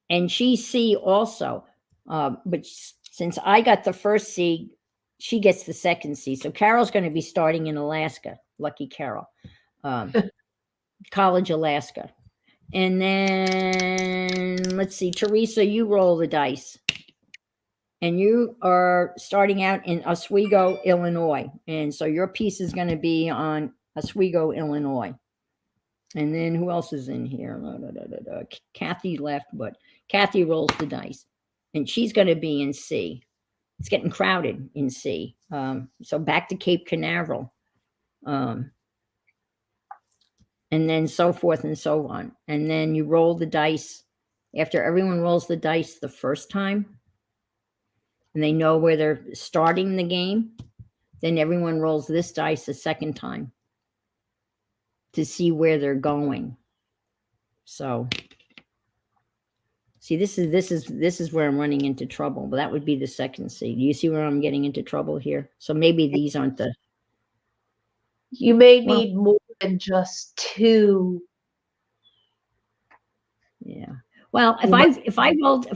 And she's C also. But since I got the first C, she gets the second C. So Carol's going to be starting in Alaska. Lucky Carol. College, Alaska. And then, let's see, Teresa, you roll the dice. And you are starting out in Oswego, Illinois. And so your piece is going to be on Oswego, Illinois. And then who else is in here? Kathy left, but Kathy rolls the dice. And she's going to be in C. It's getting crowded in C. So back to Cape Canaveral. And then so forth and so on. And then you roll the dice. After everyone rolls the dice the first time, and they know where they're starting the game, then everyone rolls this dice a second time to see where they're going. So, see, this is where I'm running into trouble. But that would be the second C. Do you see where I'm getting into trouble here? So maybe these aren't the. You may need more than just 2. Yeah. Well, if I rolled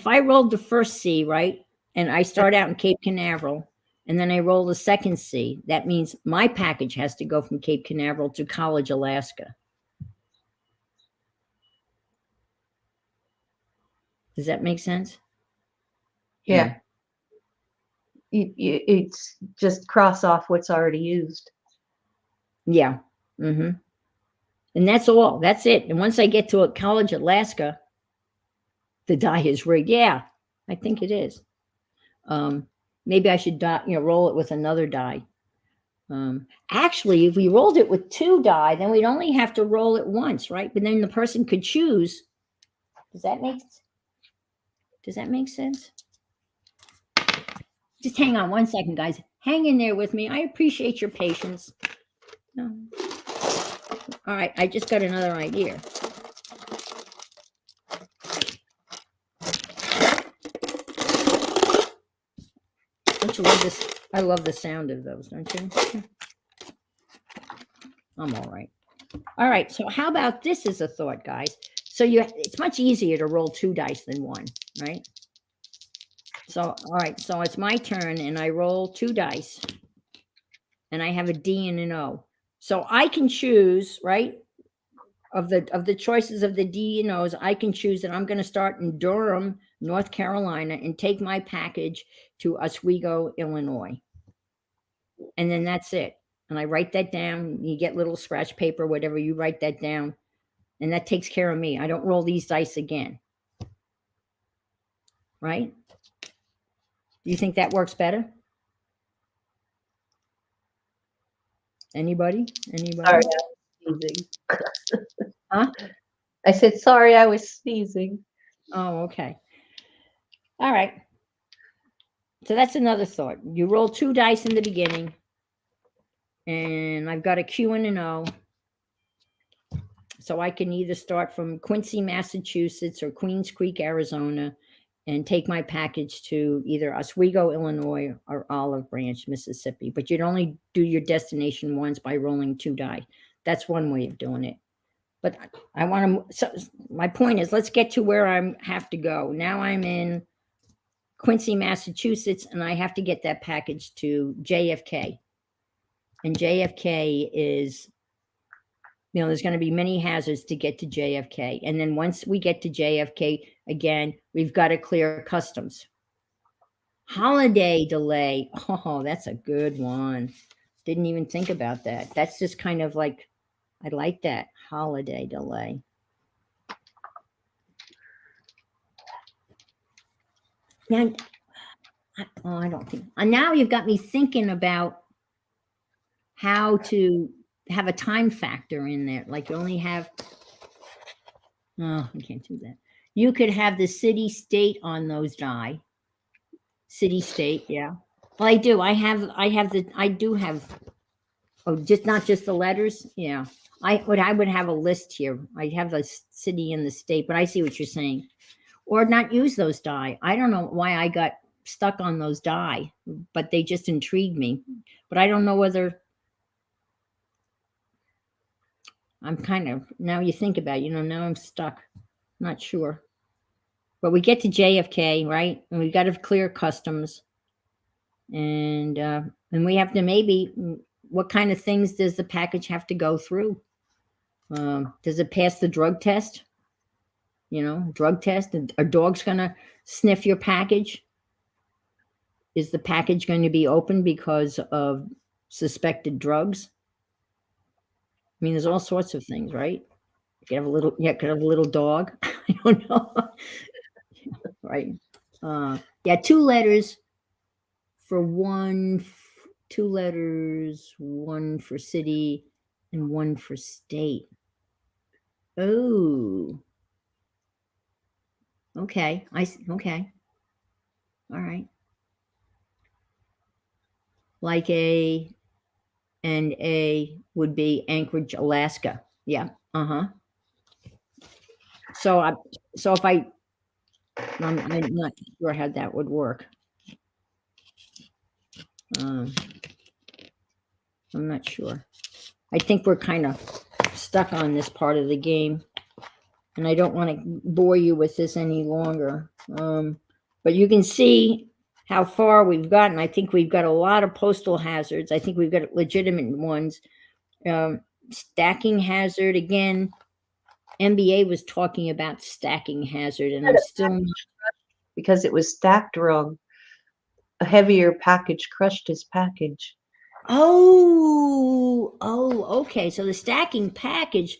the first C, right, and I start out in Cape Canaveral, and then I roll the second C, that means my package has to go from Cape Canaveral to College, Alaska. Does that make sense? Yeah. It's just cross off what's already used. Yeah. Mm-hmm. And that's all. That's it. And once I get to a College, Alaska, the die is rigged. Yeah, I think it is. Maybe I should roll it with another die. Actually, if we rolled it with 2 die, then we'd only have to roll it once, right? But then the person could choose. Does that make sense? Just hang on 1 second, guys. Hang in there with me. I appreciate your patience. No. All right, I just got another idea. Don't you love this? I love the sound of those, don't you? I'm all right. All right, so how about this as a thought, guys? So it's much easier to roll 2 dice than 1, right? So, all right, so it's my turn, and I roll 2 dice, and I have a D and an O. So I can choose, right, of the choices of the D and O's, I can choose that I'm going to start in Durham, North Carolina, and take my package to Oswego, Illinois. And then that's it. And I write that down. You get little scratch paper, whatever, you write that down. And that takes care of me. I don't roll these dice again. Right? Do you think that works better? Anybody? Sorry, I was sneezing. Huh? I said, sorry, I was sneezing. Oh, okay. All right. So that's another thought. You roll 2 dice in the beginning. And I've got a Q and an O. So I can either start from Quincy, Massachusetts, or Queens Creek, Arizona, and take my package to either Oswego, Illinois, or Olive Branch, Mississippi. But you'd only do your destination once by rolling 2 die. That's one way of doing it. But I want to, so my point is, let's get to where I have to go. Now I'm in Quincy, Massachusetts, and I have to get that package to JFK. And JFK is, there's going to be many hazards to get to JFK. And then once we get to JFK, again, we've got to clear customs. Holiday delay. Oh, that's a good one. Didn't even think about that. That's just kind of like, I like that. Holiday delay. Now, I don't think. Now you've got me thinking about how to have a time factor in there. Like you only have, oh, I can't do that. You could have the city state on those die. City state, yeah. Well, I do. I do have, oh, just not just the letters. Yeah. I would have a list here. I have the city and the state, but I see what you're saying. Or not use those die. I don't know why I got stuck on those die, but they just intrigued me. But I don't know whether I'm kind of, now you think about it, now I'm stuck. Not sure. But we get to JFK, right? And we've got to clear customs. And we have to maybe, what kind of things does the package have to go through? Does it pass the drug test? Drug test. Are dogs going to sniff your package? Is the package going to be open because of suspected drugs? I mean, there's all sorts of things, right? You could have a little, could have a little dog. I don't know. Right. Yeah, 2 letters for one, 2 letters, 1 for city and 1 for state. Oh. Okay. Okay. All right. Like A and A would be Anchorage, Alaska. Yeah. Uh-huh. So if I'm not sure how that would work. I'm not sure. I think we're kind of stuck on this part of the game, and I don't want to bore you with this any longer. But you can see how far we've gotten. I think we've got a lot of postal hazards. I think we've got legitimate ones. Stacking hazard, again, MBA was talking about stacking hazard, and I'm still because it was stacked wrong. A heavier package crushed his package. Oh, okay. So the stacking package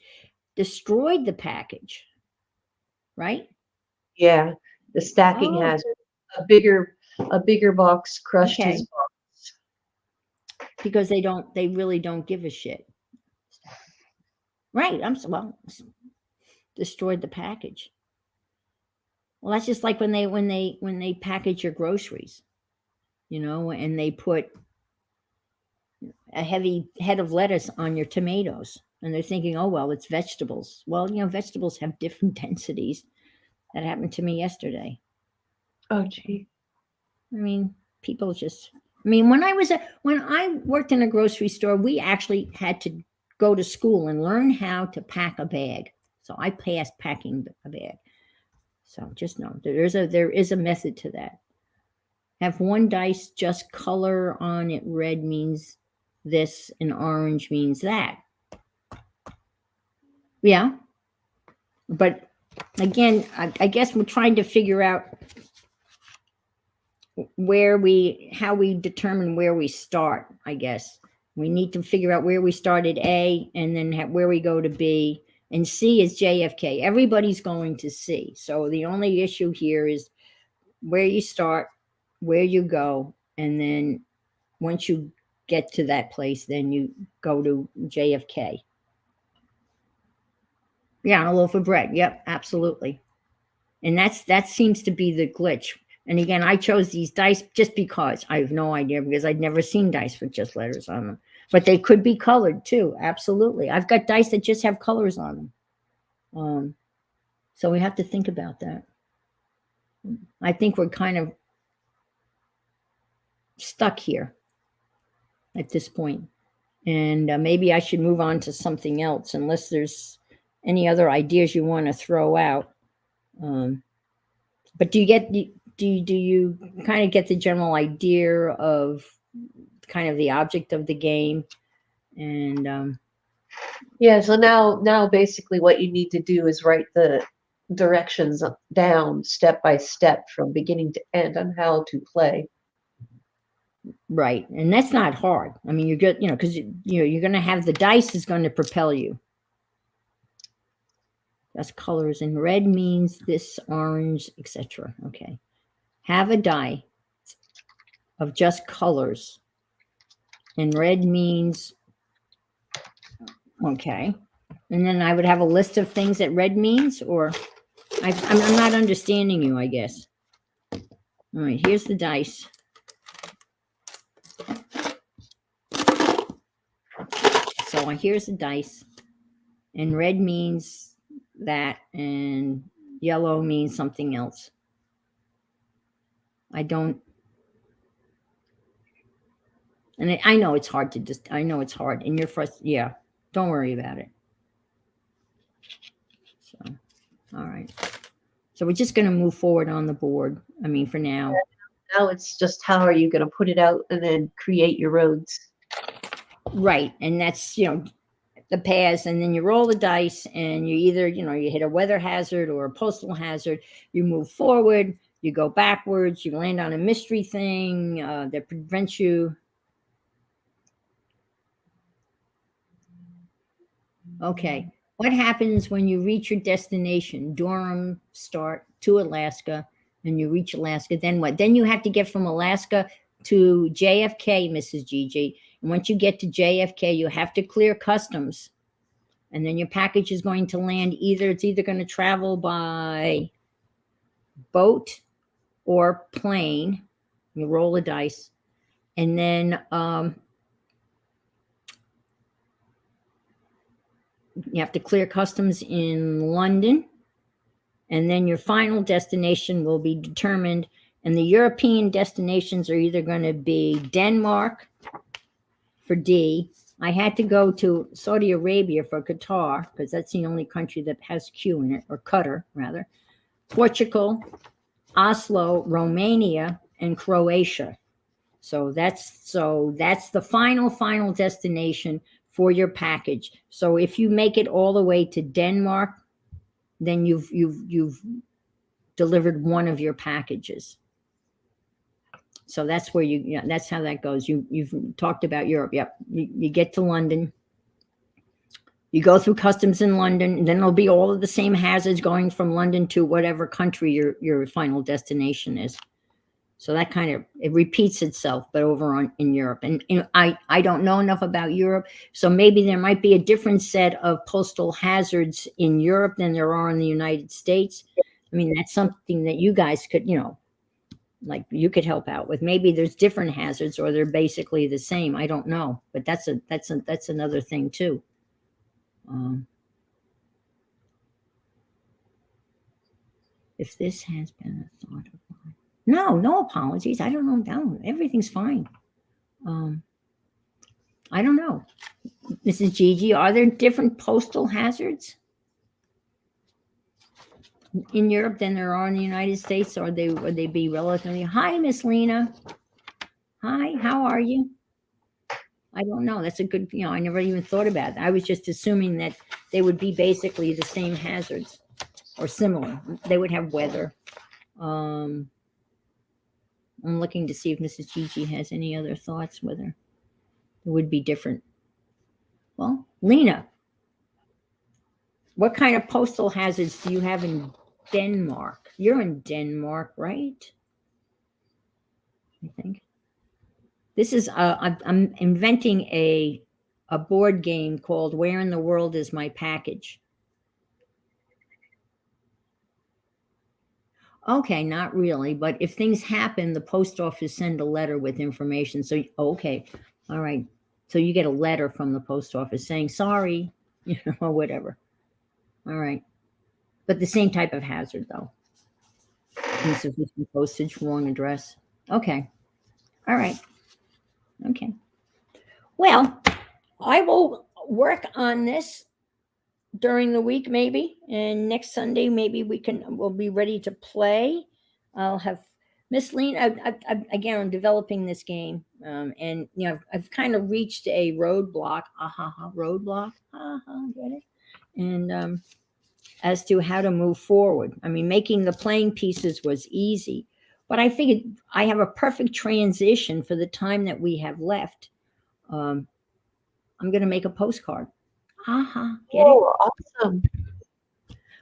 destroyed the package, right? Yeah, the stacking Oh, hazard. A bigger box crushed okay. his box. Because they really don't give a shit. Right. Destroyed the package. Well, that's just like when they package your groceries, and they put a heavy head of lettuce on your tomatoes, and they're thinking, oh well, it's vegetables. Well, vegetables have different densities. That happened to me yesterday. Oh gee. I mean, people just. I mean, when I worked in a grocery store, we actually had to go to school and learn how to pack a bag. So I passed packing a bag. So just know there is a method to that. Have 1 dice just color on it. Red means this, and orange means that. Yeah, but again, I guess we're trying to figure out how we determine where we start. I guess we need to figure out where we start at A, and then where we go to B, and C is JFK. Everybody's going to C. So the only issue here is where you start, where you go, and then once you get to that place, then you go to JFK. Yeah, and a loaf of bread. Yep, absolutely. And that seems to be the glitch. And again, I chose these dice just because I have no idea, because I'd never seen dice with just letters on them. But they could be colored too. Absolutely. I've got dice that just have colors on them. So we have to think about that. I think we're kind of stuck here at this point. And maybe I should move on to something else, unless there's any other ideas you want to throw out. But do you kind of get the general idea of kind of the object of the game? And Yeah, so now basically what you need to do is write the directions down step by step from beginning to end on how to play. Right. And that's not hard. I mean, you're good, because you're going to have the dice is going to propel you. That's colors, and red means this, orange, etc. Okay. Have a die of just colors. And red means, okay. And then I would have a list of things that red means, or I'm not understanding you, I guess. All right, here's the dice. So here's the dice. And red means that, and yellow means something else. I don't, and I know it's hard to I know it's hard. And you're frustrated. Yeah, don't worry about it. So, all right. So we're just going to move forward on the board. I mean, for now. Now it's just how are you going to put it out and then create your roads? Right. And that's, the paths, and then you roll the dice, and you either, you hit a weather hazard or a postal hazard. You move forward, you go backwards, you land on a mystery thing that prevents you. Okay. What happens when you reach your destination? Durham, start to Alaska, and you reach Alaska. Then what? Then you have to get from Alaska to JFK, Mrs. Gigi. And once you get to JFK, you have to clear customs. And then your package is going to land it's either going to travel by boat or plane. You roll the dice. And then you have to clear customs in London. And then your final destination will be determined. And the European destinations are either going to be Denmark for D. I had to go to Saudi Arabia for Qatar, because that's the only country that has Q in it, or Qatar, rather. Portugal, Oslo, Romania, and Croatia. So that's the final destination for your package. So if you make it all the way to Denmark, then you've delivered one of your packages. So that's where that's how that goes. You've talked about Europe. Yep. You get to London. You go through customs in London, and then there'll be all of the same hazards going from London to whatever country your final destination is. So that it repeats itself, but over in Europe. And I don't know enough about Europe, so maybe there might be a different set of postal hazards in Europe than there are in the United States. I mean, that's something that you guys could, like you could help out with. Maybe there's different hazards, or they're basically the same. I don't know, but that's another thing too. If this has been a thought of mine. No apologies. I don't know. No, everything's fine. I don't know. Mrs. Gigi, are there different postal hazards in Europe than there are in the United States? Or would they be relatively? Hi, Miss Lena. Hi, how are you? I don't know. That's a good, I never even thought about it. I was just assuming that they would be basically the same hazards or similar. They would have weather. I'm looking to see if Mrs. Gigi has any other thoughts, whether it would be different. Well, Lena, what kind of postal hazards do you have in Denmark? You're in Denmark, right? I think. This is, I'm inventing a board game called Where in the World is My Package? Okay, not really, but if things happen, the post office send a letter with information. So, okay, all right. So you get a letter from the post office saying, sorry, or whatever. All right. But the same type of hazard, though. Insufficient postage, wrong address. Okay. All right. Okay. Well, I will work on this during the week, maybe, and next Sunday maybe we'll be ready to play. I'll have Miss Lena. Again, I'm developing this game, and I've kind of reached a roadblock. Roadblock. Get it? And as to how to move forward. I mean, making the playing pieces was easy, But I figured I have a perfect transition for the time that we have left. Um, I'm going to make a postcard. Get it? Oh, awesome.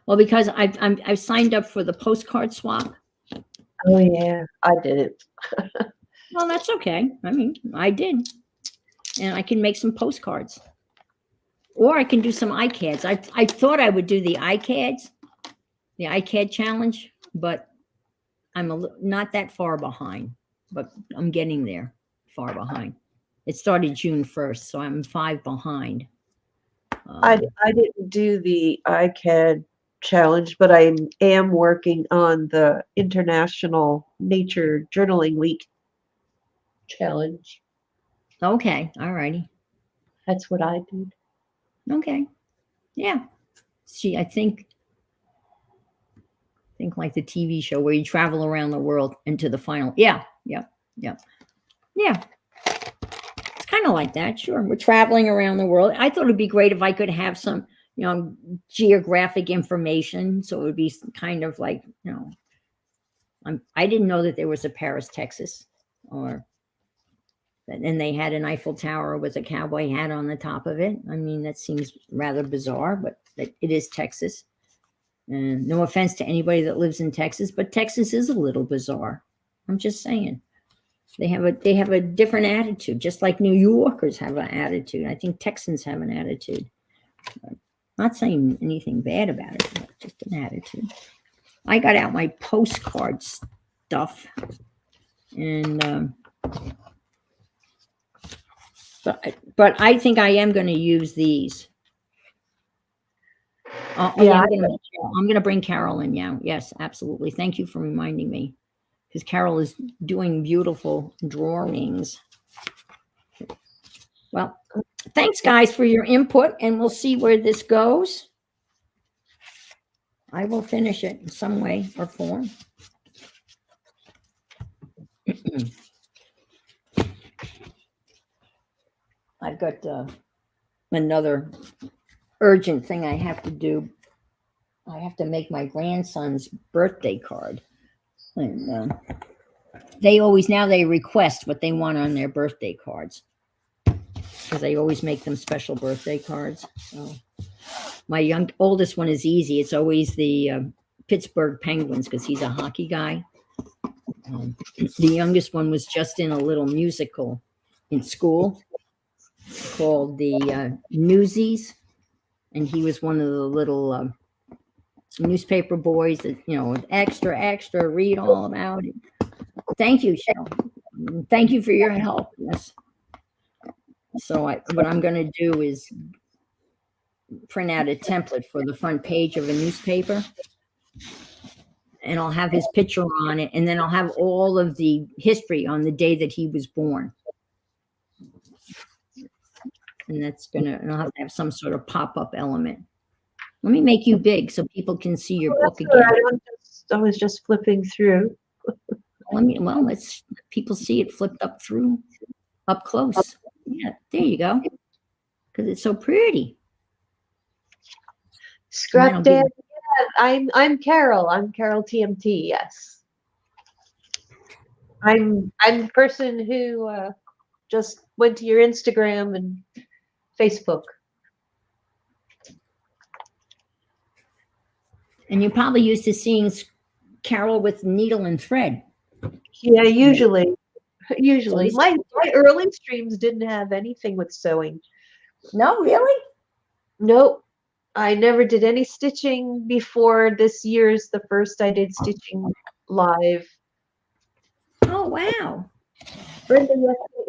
Well, because I've signed up for the postcard swap. Oh yeah, I did it. Well, that's okay. I mean, I did, and I can make some postcards, or I can do some iCads. I thought I would do the iCads, the iCAD challenge, but I'm not that far behind. But I'm getting there, far behind. It started June 1st, so I'm 5 behind. I didn't do the ICAD challenge, but I am working on the International Nature Journaling Week challenge. Okay, all righty. That's what I did. Okay, yeah. See, I think like the TV show where you travel around the world into the final. Yeah, yeah, yeah, yeah. It's kind of like that. Sure, we're traveling around the world. I thought it'd be great if I could have some, geographic information. So it would be kind of like, I didn't know that there was a Paris, Texas, or and they had an Eiffel Tower with a cowboy hat on the top of it. I mean, that seems rather bizarre, but it is Texas. And no offense to anybody that lives in Texas, but Texas is a little bizarre. I'm just saying. They have a different attitude, just like New Yorkers have an attitude. I think Texans have an attitude. I'm not saying anything bad about it, but just an attitude. I got out my postcard stuff, and but I think I am going to use these. Yeah, I'm going to bring Carol in now. Yes, absolutely. Thank you for reminding me, because Carol is doing beautiful drawings. Well, thanks, guys, for your input, and we'll see where this goes. I will finish it in some way or form. I've got another urgent thing I have to do. I have to make my grandson's birthday card. And they request what they want on their birthday cards, because I always make them special birthday cards. So my oldest one is easy. It's always the Pittsburgh Penguins, because he's a hockey guy. The youngest one was just in a little musical in school called the Newsies, and he was one of the little newspaper boys that, extra, read all about it. Thank you, Cheryl. Thank you for your help. Yes. So what I'm going to do is print out a template for the front page of a newspaper, and I'll have his picture on it, and then I'll have all of the history on the day that he was born. And and I'll have to have some sort of pop-up element. Let me make you big so people can see your book again. Right. I was just flipping through. Let's people see it flipped up close. Yeah, there you go. Because it's so pretty. Scrap Dan. Yeah, I'm Carol. I'm Carol TMT. Yes. I'm the person who just went to your Instagram and Facebook. And you're probably used to seeing Carol with needle and thread. Yeah, usually. My early streams didn't have anything with sewing. No, really? Nope. I never did any stitching before this year's the first I did stitching live. Oh, wow. Brenda,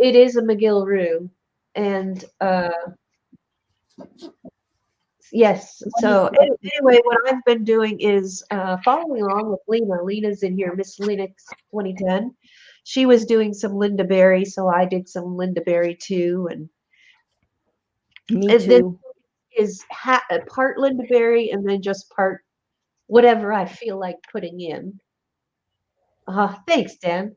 it is a McGill-Roo. And yes, so anyway, what I've been doing is following along with Lena. Lena's in here, Miss Linux 2010. She was doing some Linda Berry, so I did some Linda Berry too. And me too. Is part Linda Berry and then just part whatever I feel like putting in. Thanks, Dan.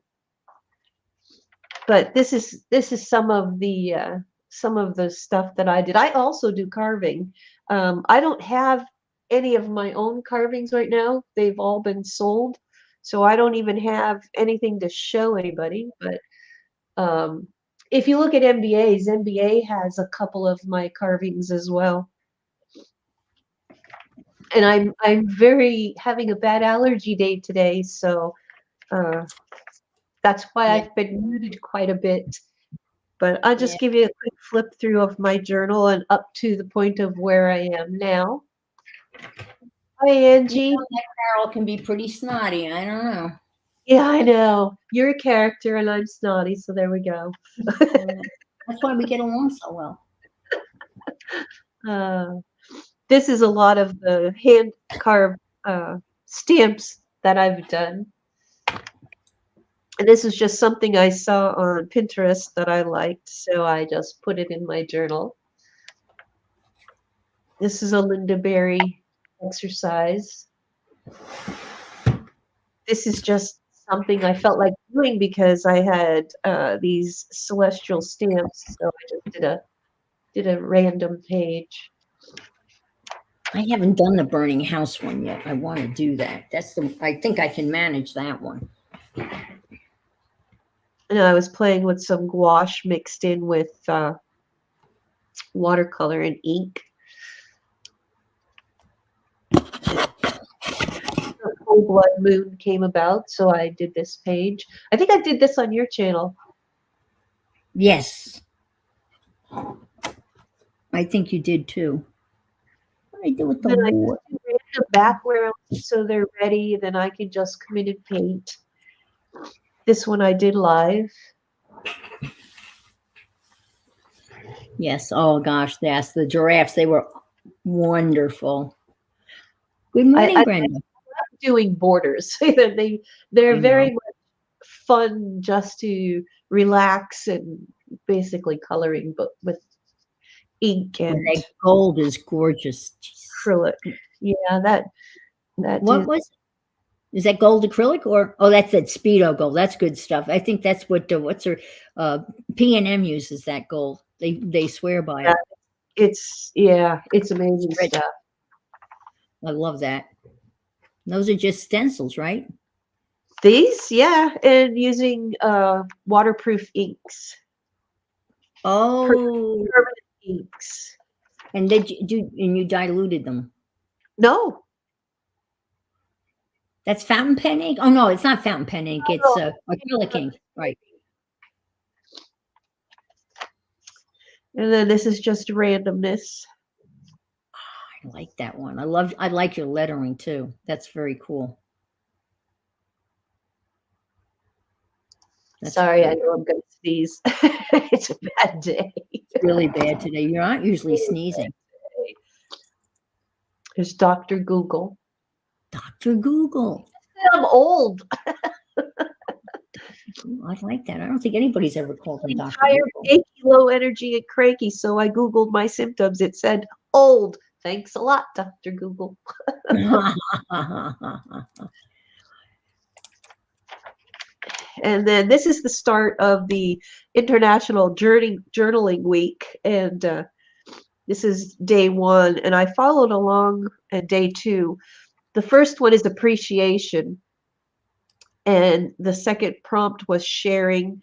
But this is some of the stuff that I did. I also do carving. I don't have any of my own carvings right now. They've all been sold. So I don't even have anything to show anybody. But if you look at MBA has a couple of my carvings as well. And I'm very having a bad allergy day today, so that's why Yeah. I've been muted quite a bit. But I'll Yeah. just give you a quick flip through of my journal and up to the point of where I am now. Hi, Angie. That Carol can be pretty snotty. I don't know. Yeah, I know. You're a character and I'm snotty, so there we go. That's why we get along so well. This is a lot of the hand carved stamps that I've done. And this is just something I saw on Pinterest that I liked, so I just put it in my journal. This is a Linda Berry exercise. This is just something I felt like doing because I had these celestial stamps, so I just did a random page. I haven't done the burning house one yet. I want to do that. I think I can manage that one. And I was playing with some gouache mixed in with watercolor and ink. The full blood moon came about, so I did this page. I think I did this on your channel. Yes. I think you did too. What did I do with the Then I wood? just do random backgrounds so they're ready, then I can just come in and paint. This one I did live. Yes. Oh gosh, yes. The giraffes, they were wonderful. Good morning, Brenda. I'm doing borders. They're very much fun just to relax and basically coloring, but with ink and that gold is gorgeous. acrylic. Yeah, that What was? Is that gold acrylic or that's that Speedo gold? That's good stuff. I think that's what what's her P&M uses that gold. They swear by it. It's amazing stuff. I love that. Those are just stencils, right? These, yeah, and using waterproof inks. Oh, permanent inks. And you diluted them? No, that's fountain pen ink. Oh no, it's not fountain pen ink. It's acrylic ink, right? And then this is just randomness. I like that one. I like your lettering too. That's very cool. Sorry, I know I'm going to sneeze. It's a bad day. It's really bad today. You're not usually sneezing. There's Dr. Google. Dr. Google. I'm old. I like that. I don't think anybody's ever called him Dr. Tired, achy, low energy, and cranky. So I Googled my symptoms. It said old. Thanks a lot, Dr. Google. And then this is the start of the International Journaling Week. And this is day 1. And I followed along at day 2. The first one is appreciation. And the second prompt was sharing.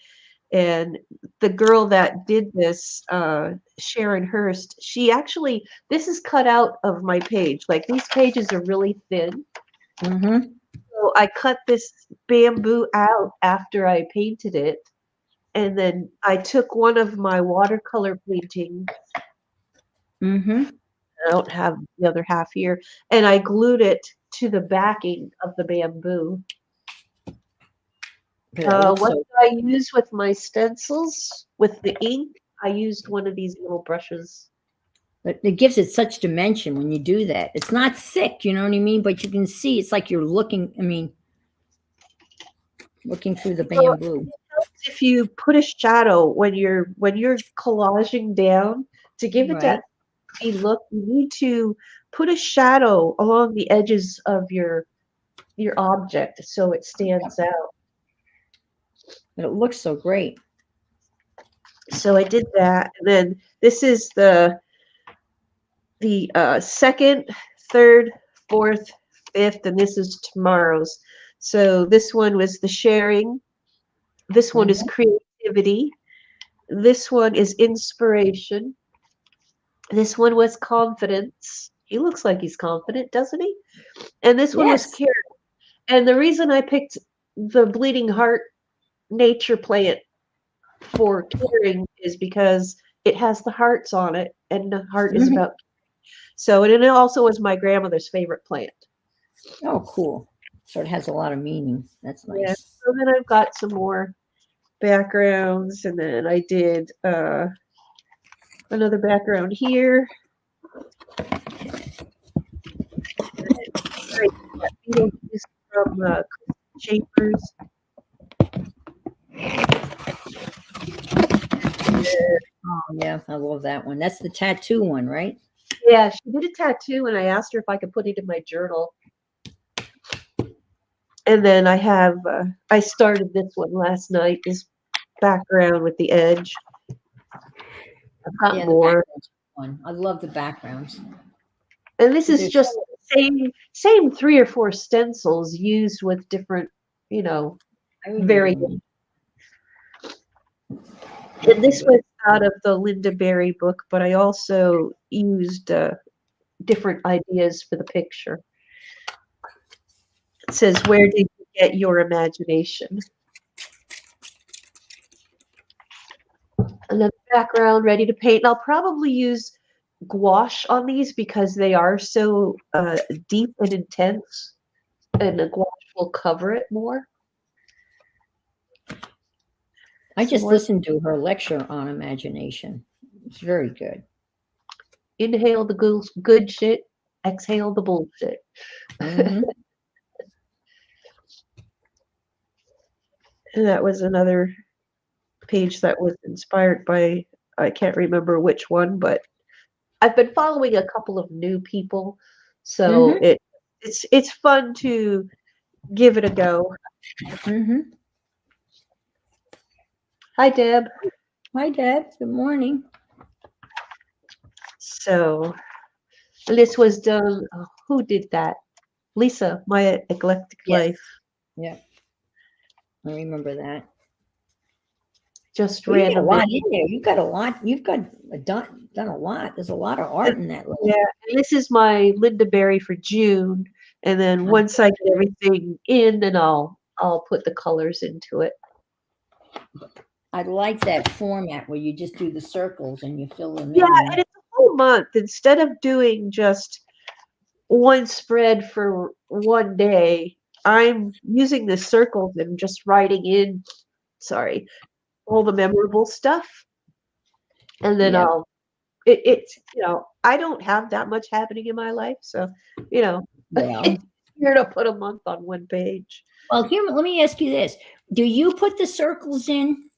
And the girl that did this, Sharon Hurst, this is cut out of my page. Like these pages are really thin. Mm-hmm. So I cut this bamboo out after I painted it. And then I took one of my watercolor paintings. Mm-hmm. I don't have the other half here. And I glued it to the backing of the bamboo. What did I use with my stencils? With the ink, I used one of these little brushes. But it gives it such dimension when you do that. It's not thick, you know what I mean? But you can see it's like you're looking through the bamboo. It helps if you put a shadow when you're collaging down to give it that look. You need to put a shadow along the edges of your object so it stands out. But it looks so great. So I did that, and then this is the second, third, fourth, fifth, and this is tomorrow's. So this one was the sharing. This one is Mhm. creativity. This one is inspiration. This one was confidence. He looks like he's confident, doesn't he? And this one was Yes. care. And the reason I picked the bleeding heart nature plant for caring is because it has the hearts on it, and the heart is Mhm. about. So, and it also was my grandmother's favorite plant. Oh, cool. So it has a lot of meaning. That's Yeah. nice. So then I've got some more backgrounds, and then I did another background here. I got Beetlejuice from Chambers. Oh, yeah. I love that one. That's the tattoo one, right? Yeah, she did a tattoo, and I asked her if I could put it in my journal. And then I started this one last night, this background with the edge. I've got Yeah, the more. backgrounds one. I love the backgrounds. And this 'Cause is they're just so same 3 or 4 stencils used with different, I remember variations. them. And Very this good. was out of the Linda Berry book, but I also used different ideas for the picture. It says, "Where did you get your imagination?" And then background ready to paint. And I'll probably use gouache on these because they are so deep and intense, and the gouache will cover it more. I Some just more. listened to her lecture on imagination. It's very good. Inhale the good shit, exhale the bullshit. Hmm. And that was another page that was inspired by, I can't remember which one, but I've been following a couple of new people, so Hmm. it's fun to give it a go. Hmm. Hi, Deb. Hi, Deb. Good morning. So this was done. Who did that? Lisa, My Eclectic Yes. Life. Yeah. I remember that. Just Well, you got a random. lot in there. You've got a lot. You've got done a lot. There's a lot of art in that Yeah, little. and this is my Linda Berry for June, and then I, once I get everything in, then I'll put the colors into it. I like that format where you just do the circles and you fill them Yeah, in. and it's a whole month instead of doing just one spread for one day. I'm using the circles and just writing in, sorry, all the memorable stuff, and then Yep. it's I don't have that much happening in my life, so Well, it's here to put a month on one page. well, here, let me ask you this. Do you put the circles in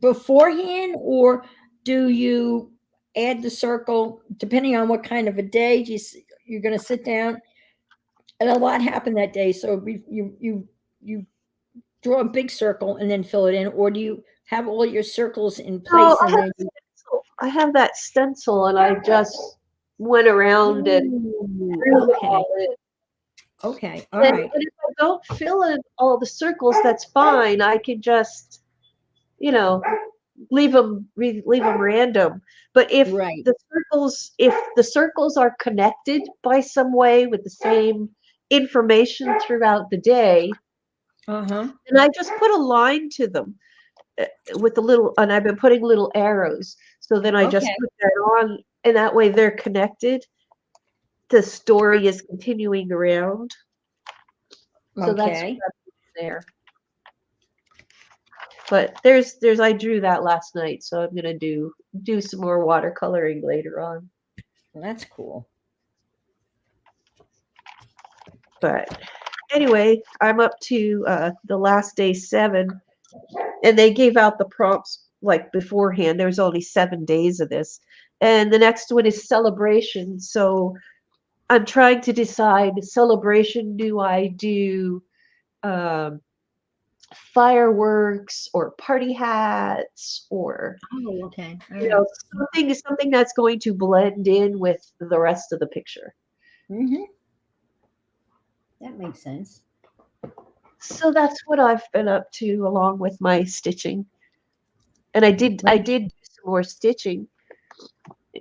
beforehand, or do you add the circle depending on what kind of a day you're going to sit down? And a lot happened that day, so you draw a big circle and then fill it in, or do you have all your circles in No, place and then you, I have that stencil, and I just went around and Ooh, drew them okay, all in. okay, all And right, if I don't fill in all the circles, that's fine. I can just, you know, leave them random. But right, if the circles are connected by some way with the same information throughout the day, uh-huh, and I just put a line to them with the little, and I've been putting little arrows. So then I just okay, put that on, and that way they're connected. The story is continuing around. So that's okay. what I'm doing there. But I drew that last night, so I'm gonna do some more watercoloring later on. Well, that's cool. But anyway, I'm up to the last day 7, and they gave out the prompts like beforehand. There's only 7 days of this, and the next one is celebration. So I'm trying to decide celebration. Do I do um, fireworks or party hats or Oh, okay, all right. something that's going to blend in with the rest of the picture. Mm-hmm. That makes sense. So that's what I've been up to along with my stitching. And I did do some more stitching.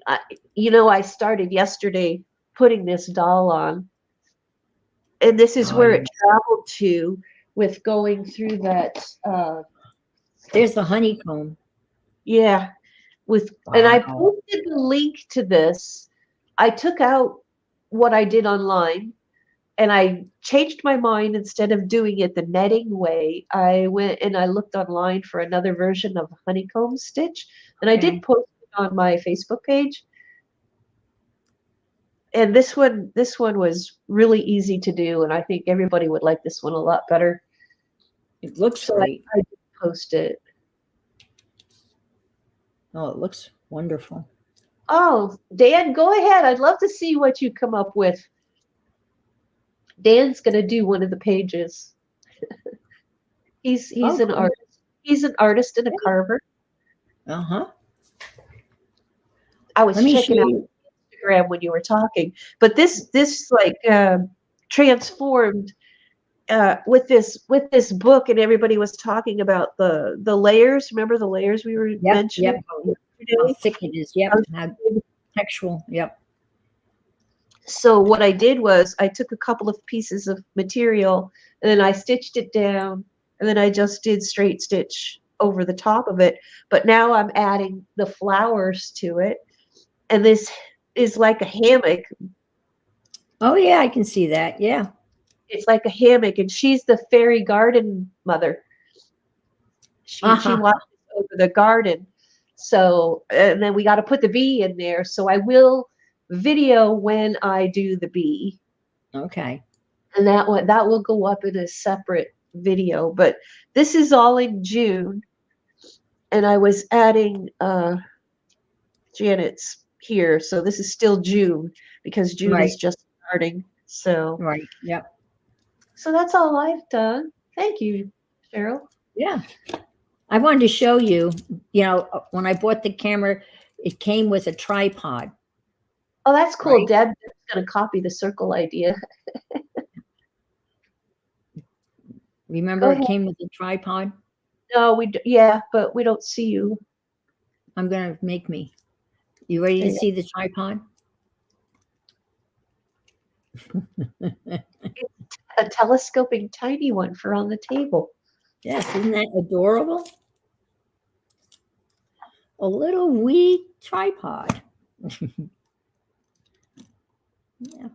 I, I started yesterday putting this doll on, and this is Oh, where yeah. it traveled to with going through that. There's the honeycomb. Yeah, and I Wow. posted the link to this. I took out what I did online, and I changed my mind. Instead of doing it the netting way, I went and I looked online for another version of honeycomb stitch, and I did Okay. post it on my Facebook page. And this one was really easy to do, and I think everybody would like this one a lot better. It looks So great. I did post it. Oh, it looks wonderful. Oh, Dan, go ahead. I'd love to see what you come up with. Dan's gonna do one of the pages. He's Oh, an cool. artist. He's an artist and a carver. Uh-huh. I Let was me show checking out you. Instagram when you were talking, but this like transformed with this book, and everybody was talking about the layers. Remember the layers we were Yep, mentioning yep. How yesterday? thick it is. Yep. How textual. Yep. So what I did was I took a couple of pieces of material and then I stitched it down, and then I just did straight stitch over the top of it. But now I'm adding the flowers to it, and this is like a hammock. Oh, yeah, I can see that. Yeah. It's like a hammock, and she's the fairy garden mother. She Uh-huh. watches over the garden. So, and then we got to put the bee in there. So I will video when I do the bee, Okay. and that will go up in a separate video. But this is all in June, and I was adding Janet's here, so this is still June because June is Right. just starting. So Right. Yep. that's all I've done. Thank you, Cheryl. Yeah. I wanted to show you, when I bought the camera, it came with a tripod, Oh, that's cool. right? Deb's gonna copy the circle idea. Go Remember it ahead. came with a tripod? No, yeah, but we don't see you. I'm going to make me. You ready to see the tripod? A telescoping tiny one for on the table. Yes, isn't that adorable? A little wee tripod. Yeah.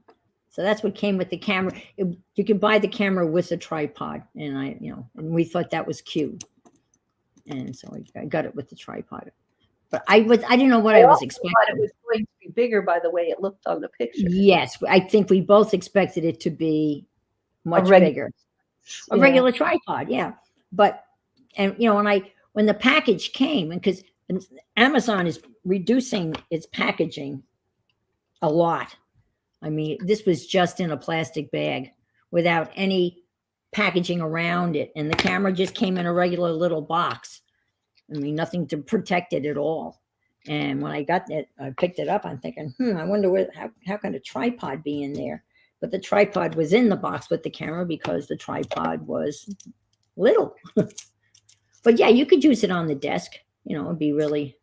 So that's what came with the camera. You can buy the camera with a tripod, and and we thought that was cute, and so I got it with the tripod. But I didn't know what I was thought it expecting. was going to be bigger by the way it looked on the picture. Yes, I think we both expected it to be much bigger. A regular tripod, yeah. But when the package came, and because Amazon is reducing its packaging a lot. I mean, this was just in a plastic bag without any packaging around it, and the camera just came in a regular little box. I mean, nothing to protect it at all. And when I got it, I picked it up. I'm thinking, I wonder how can a tripod be in there? But the tripod was in the box with the camera because the tripod was little. But yeah, you could use it on the desk. It'd be really.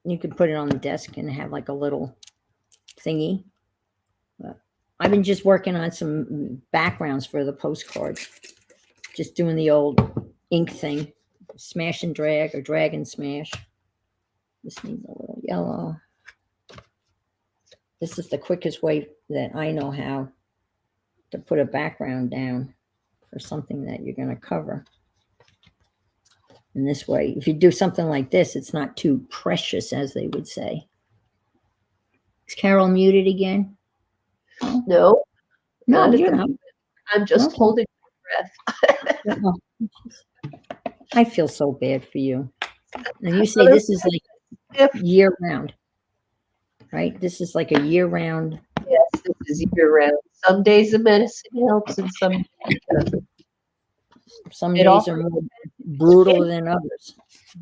You could put it on the desk and have like a little thingy. But I've been just working on some backgrounds for the postcards. Just doing the old ink thing, smash and drag or drag and smash. This needs a little yellow. This is the quickest way that I know how to put a background down for something that you're going to cover. And this way, if you do something like this, it's not too precious, as they would say. Is Carol muted again? No, No, not you're not. I'm just Okay. holding my breath. I feel so bad for you. And you say this is like year round, right? This is like a year round. Yes, this is year round. Some days the medicine helps, and some days it doesn't. Some It all days are more. brutal than others.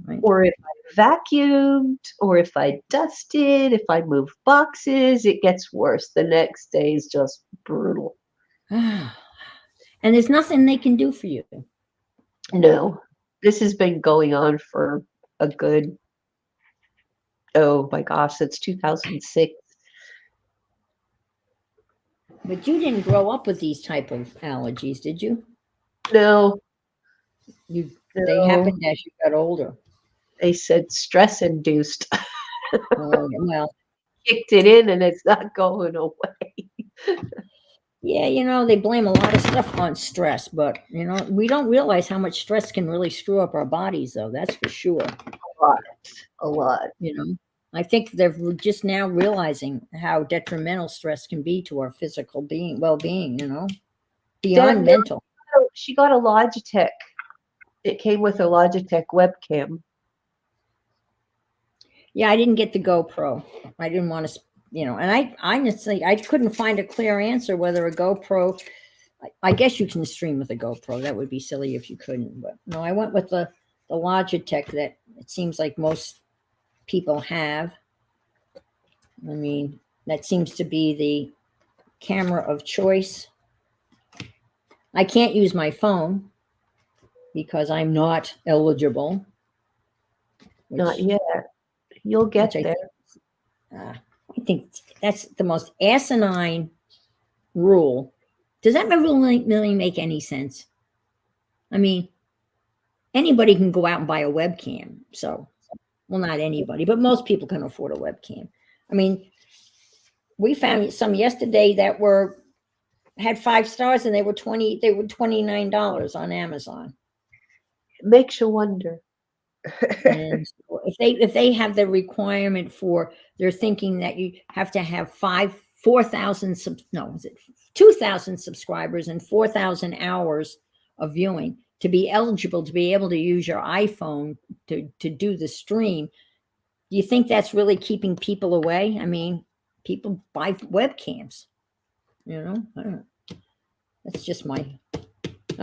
Right? Or if I vacuumed, or if I dusted, if I moved boxes, it gets worse. The next day is just brutal. And there's nothing they can do for you. No, this has been going on for a good, oh my gosh, since 2006. But you didn't grow up with these type of allergies, did you? No, They no, happened as you got older. they said stress induced. Well, Kicked it in and it's not going away. yeah, they blame a lot of stuff on stress, but we don't realize how much stress can really screw up our bodies, though. That's for sure. A lot, a lot. I think they're just now realizing how detrimental stress can be to our physical well-being, beyond Deb, mental. she got a Logitech. It came with a Logitech webcam. Yeah, I didn't get the GoPro. I didn't want to, and I honestly, I couldn't find a clear answer whether a GoPro, I guess you can stream with a GoPro. That would be silly if you couldn't, but no, I went with the Logitech that it seems like most people have. I mean, that seems to be the camera of choice. I can't use my phone because I'm not eligible. Not yet. You'll get there. I think that's the most asinine rule. Does that really make any sense? I mean, anybody can go out and buy a webcam. So, well, not anybody, but most people can afford a webcam. I mean, we found some yesterday that had 5 stars and they were $29 on Amazon. It makes you wonder. And if they have the requirement they're thinking that you have to have 4,000 2,000 subscribers and 4,000 hours of viewing to be eligible to be able to use your iPhone to do the stream. Do you think that's really keeping people away? I mean, people buy webcams, I don't know. That's just I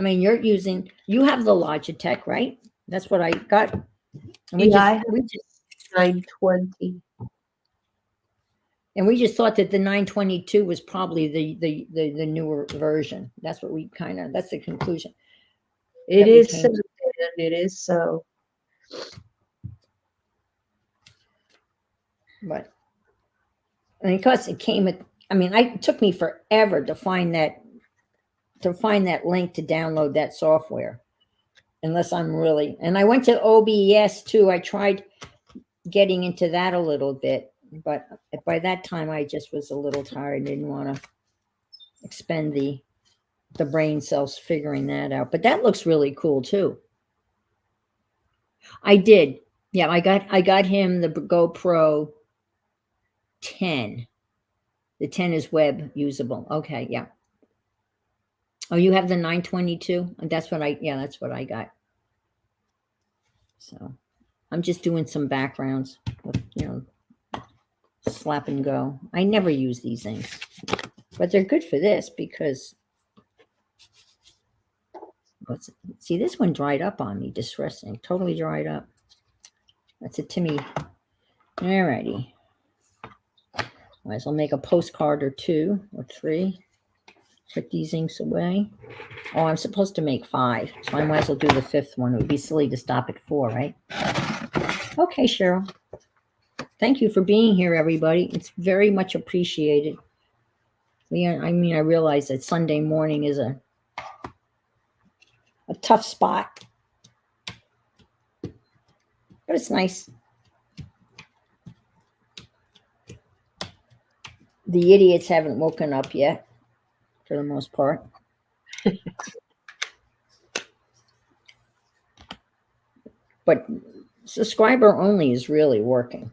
mean, you have the Logitech, right? That's what I got. And I have 920. And we just thought that the 922 was probably the newer version. That's what that's the conclusion. It is so. It is so. But because it it took me forever to find that link to download that software. Unless I'm really, and I went to OBS too. I tried getting into that a little bit, but by that time I just was a little tired. I didn't want to expend the brain cells figuring that out. But that looks really cool too. I did. Yeah, I got him the GoPro 10. The 10 is web usable. Okay, yeah. Oh, you have the 922? That's what I got. So I'm just doing some backgrounds with, slap and go. I never use these things, but they're good for this because see, this one dried up on me, distressing, totally dried up. That's a Timmy. All righty. Might as well make a postcard or 2 or 3. Put these inks away. Oh, I'm supposed to make 5, so I might as well do the 5th one. It would be silly to stop at 4, right? Okay, Cheryl. Thank you for being here, everybody. It's very much appreciated. I realize that Sunday morning is a tough spot, but it's nice. The idiots haven't woken up yet, for the most part. But subscriber only is really working.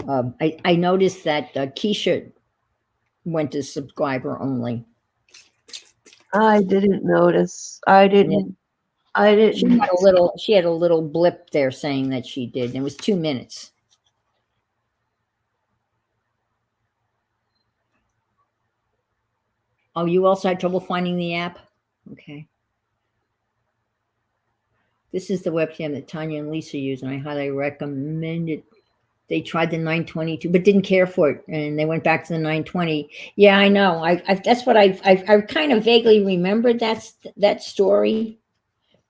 I noticed that Keisha went to subscriber only. I didn't notice. I didn't. She had a little blip there saying that she did. And it was 2 minutes. Oh, you also had trouble finding the app? Okay. This is the webcam that Tanya and Lisa use, and I highly recommend it. They tried the 922, but didn't care for it, and they went back to the 920. Yeah, I know. That's what I've kind of vaguely remembered that story,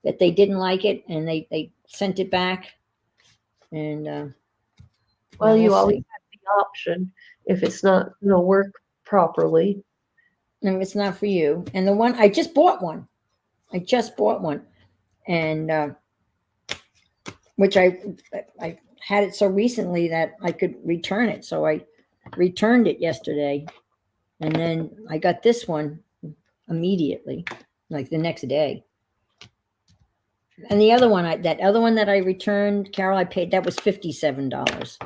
that they didn't like it, and they sent it back. And Well, you we'll always see. have the option if it's not going to work properly. No, it's not for you. And the one I just bought one. And which I had it so recently that I could return it. So I returned it yesterday, and then I got this one immediately, like the next day. And the other one, that other one that I returned, Carol, I paid, that was $57.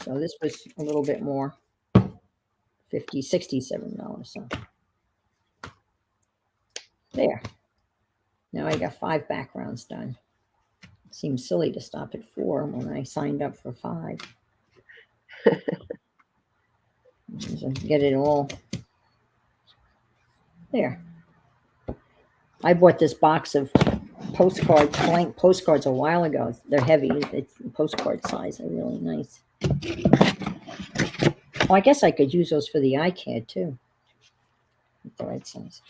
So this was a little bit more, $67. So there. Now I got 5 backgrounds done. It seems silly to stop at 4 when I signed up for 5. So get it all there. I bought this box of postcards, blank postcards a while ago. They're heavy. It's postcard size. They're really nice. Oh, I guess I could use those for the iCAD too. The right size.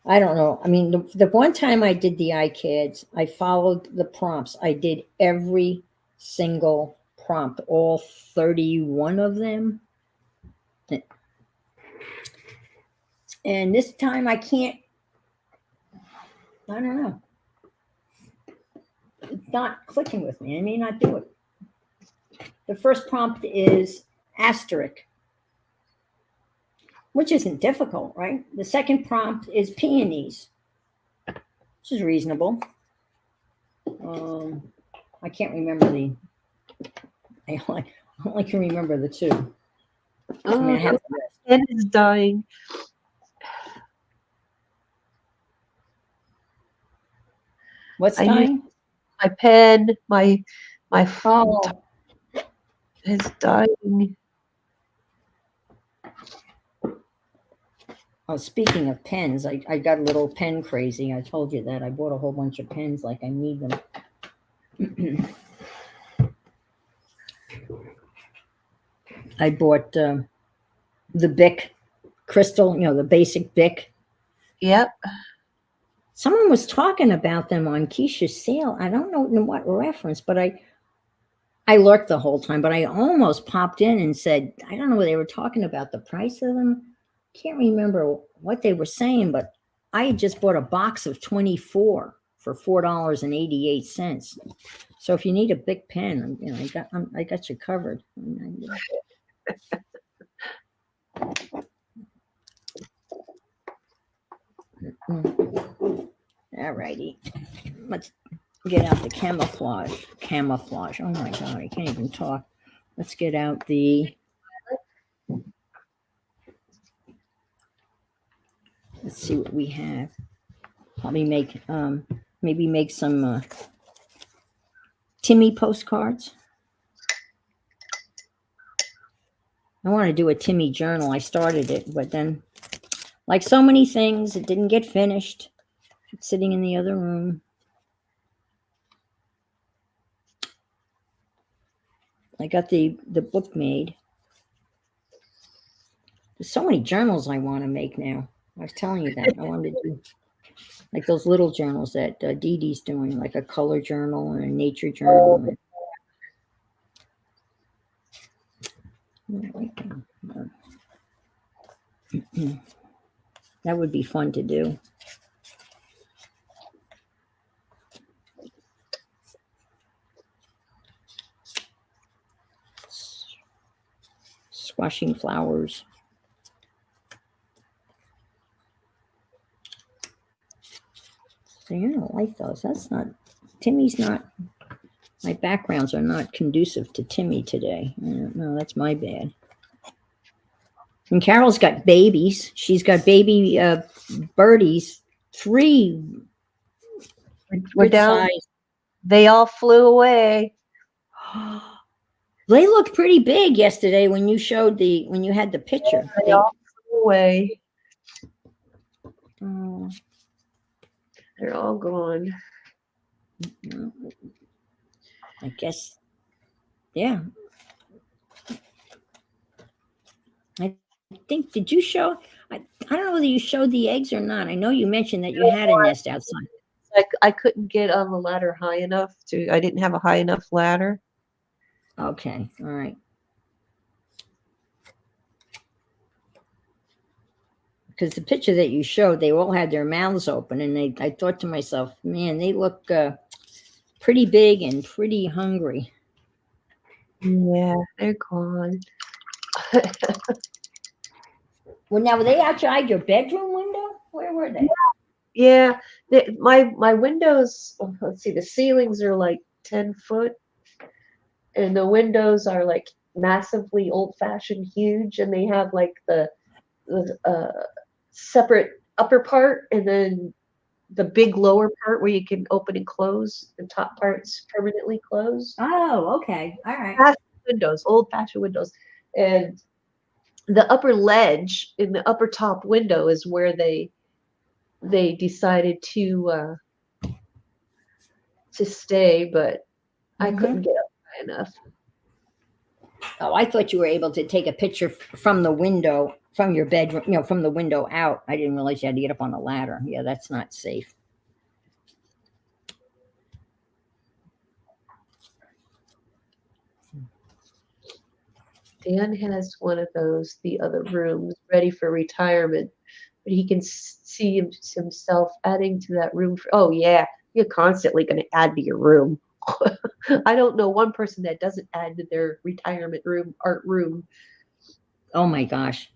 I don't know. I mean, the one time I did the iCads, I followed the prompts. I did every single prompt, all 31 of them. And this time I can't, I don't know. It's not clicking with me. I may not do it. The first prompt is asterisk, which isn't difficult, right? The second prompt is peonies, which is reasonable. I can't remember I only can remember the 2. I mean, I have the rest. Pen is dying. What's I dying? My pen, my Oh, is dying. oh, speaking of pens, I got a little pen crazy. I told you that. I bought a whole bunch of pens like I need them. I bought the Bic Crystal, the basic Bic. Yep. Someone was talking about them on Keisha's sale. I don't know in what reference, but I lurked the whole time, but I almost popped in and said, I don't know what they were talking about, the price of them. Can't remember what they were saying, but I had just bought a box of 24 for $4.88. So if you need a big pen, I got you covered. All righty, let's get out the camouflage. Oh my God, I can't even talk. Let's get out the. Let's see what we have. Probably maybe make some Timmy postcards. I want to do a Timmy journal. I started it, but then, like so many things, it didn't get finished. It's sitting in the other room. I got the book made. There's so many journals I want to make now. I was telling you that. I wanted to do like those little journals that Dee Dee's doing, like a color journal and a nature journal. That would be fun to do. Squashing flowers. See, I don't like those. Timmy's not, my backgrounds are not conducive to Timmy today. No, that's my bad. And Carol's got babies. She's got baby birdies. 3. We're down. Size. They all flew away. They looked pretty big yesterday when you had the picture. They all away. Oh, They're all gone. well, I guess, yeah. I think, did you show? I don't know whether you showed the eggs or not. I know you mentioned that you had a nest outside. Like I couldn't get on the ladder high enough to. I didn't have a high enough ladder. Okay, all right. Because the picture that you showed, they all had their mouths open, and I thought to myself, man, they look pretty big and pretty hungry. Yeah, they're gone. Well, now were they outside your bedroom window? Where were they? Yeah, my windows. Let's see, the ceilings are like 10 foot, and the windows are like massively old-fashioned, huge, and they have like the separate upper part, and then the big lower part where you can open and close. The top part's permanently closed. Oh, okay, all right. Fashioned windows, old-fashioned windows, and the upper ledge in the upper top window is where they decided to stay, but I couldn't get up high enough. Oh, I thought you were able to take a picture from the window, from your bedroom, from the window out. I didn't realize you had to get up on a ladder. Yeah, that's not safe. Dan has one of those, the other rooms, ready for retirement, but he can see himself adding to that room. Oh yeah, you're constantly going to add to your room. I don't know one person that doesn't add to their retirement room, art room. Oh my gosh.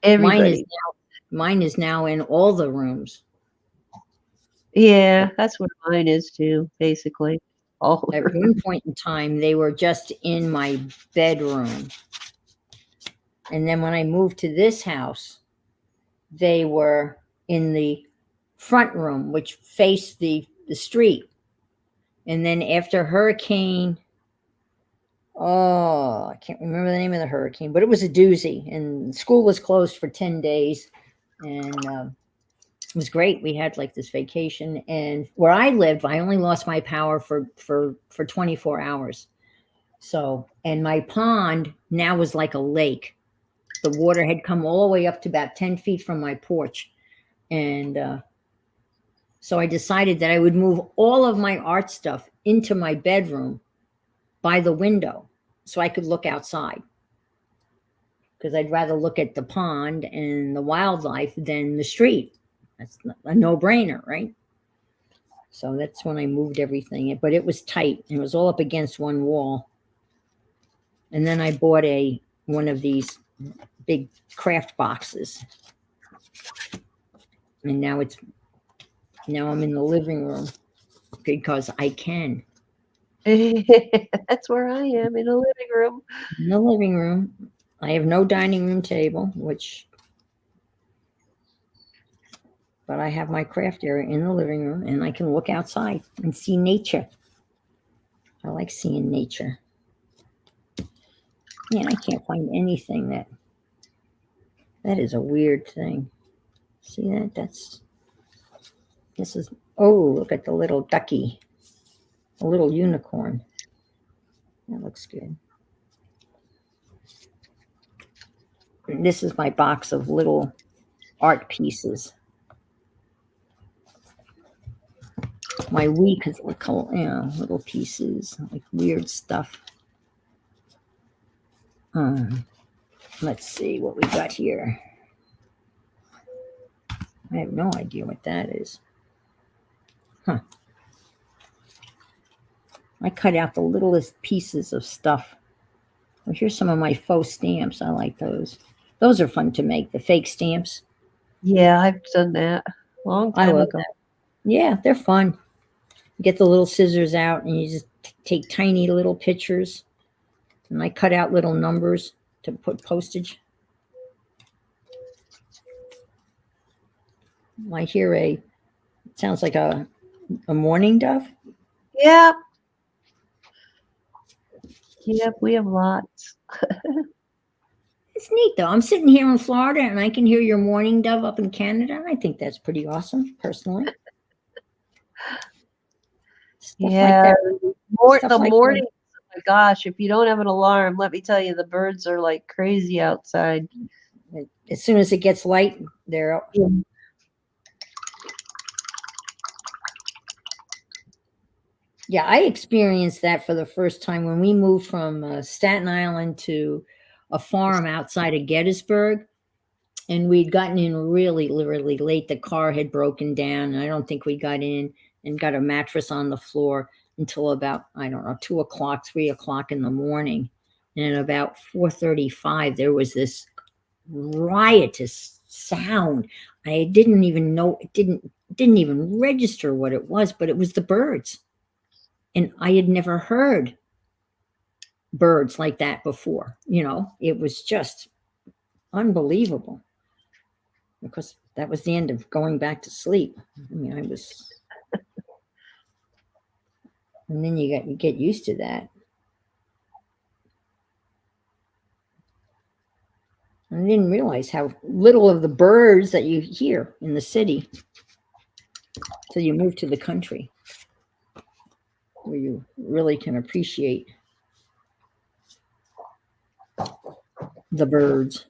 Everybody. Mine is now in all the rooms. Yeah, that's what mine is too, basically. All At one point in time, they were just in my bedroom. And then when I moved to this house, they were in the front room, which faced the street. And then after Hurricane, oh, I can't remember the name of the hurricane, but it was a doozy, and school was closed for 10 days. And it was great. We had like this vacation, and where I lived, I only lost my power for 24 hours. So, and my pond now was like a lake. The water had come all the way up to about 10 feet from my porch. And so I decided that I would move all of my art stuff into my bedroom by the window so I could look outside. Because I'd rather look at the pond and the wildlife than the street. That's a no-brainer, right? So that's when I moved everything. But it was tight. It was all up against one wall. And then I bought one of these big craft boxes. And now I'm in the living room because I can. That's where I am, in a living room. In the living room. I have no dining room table, but I have my craft area in the living room, and I can look outside and see nature. I like seeing nature. Man, I can't find anything that is a weird thing. See that? This is, oh, look at the little ducky, a little unicorn. That looks good. And this is my box of little art pieces. My week is little pieces, like weird stuff. Let's see what we got here. I have no idea what that is. Huh. I cut out the littlest pieces of stuff. Well, here's some of my faux stamps. I like those. Those are fun to make, the fake stamps. Yeah, I've done that a long time ago. That. Yeah, they're fun. You get the little scissors out and you just take tiny little pictures. And I cut out little numbers to put postage. I hear it sounds like a mourning dove. Yeah. Yep, we have lots. It's neat though. I'm sitting here in Florida and I can hear your mourning dove up in Canada. And I think that's pretty awesome, personally. Stuff like Yeah, that. Stuff the like that. morning. Oh my gosh, if you don't have an alarm, let me tell you, the birds are like crazy outside. As soon as it gets light, they're up. Yeah. Yeah, I experienced that for the first time when we moved from Staten Island to a farm outside of Gettysburg. And we'd gotten in really, really late. The car had broken down. And I don't think we got in and got a mattress on the floor until about, I don't know, 2 o'clock, 3 o'clock in the morning. And at about 4:35, there was this riotous sound. I didn't even know, it didn't even register what it was, but it was the birds. And I had never heard birds like that before. It was just unbelievable. Because that was the end of going back to sleep. I mean, and then you get used to that. I didn't realize how little of the birds that you hear in the city till you move to the country, where you really can appreciate the birds.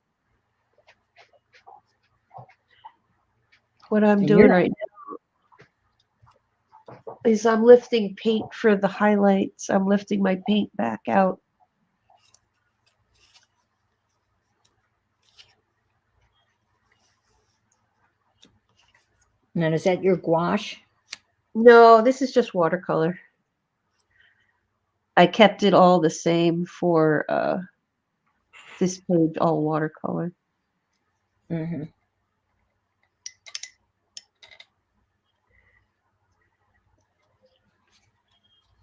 What I'm And doing right now is I'm lifting paint for the highlights. I'm lifting my paint back out. Now, is that your gouache? No, this is just watercolor. I kept it all the same for this page, all watercolor. Mm-hmm.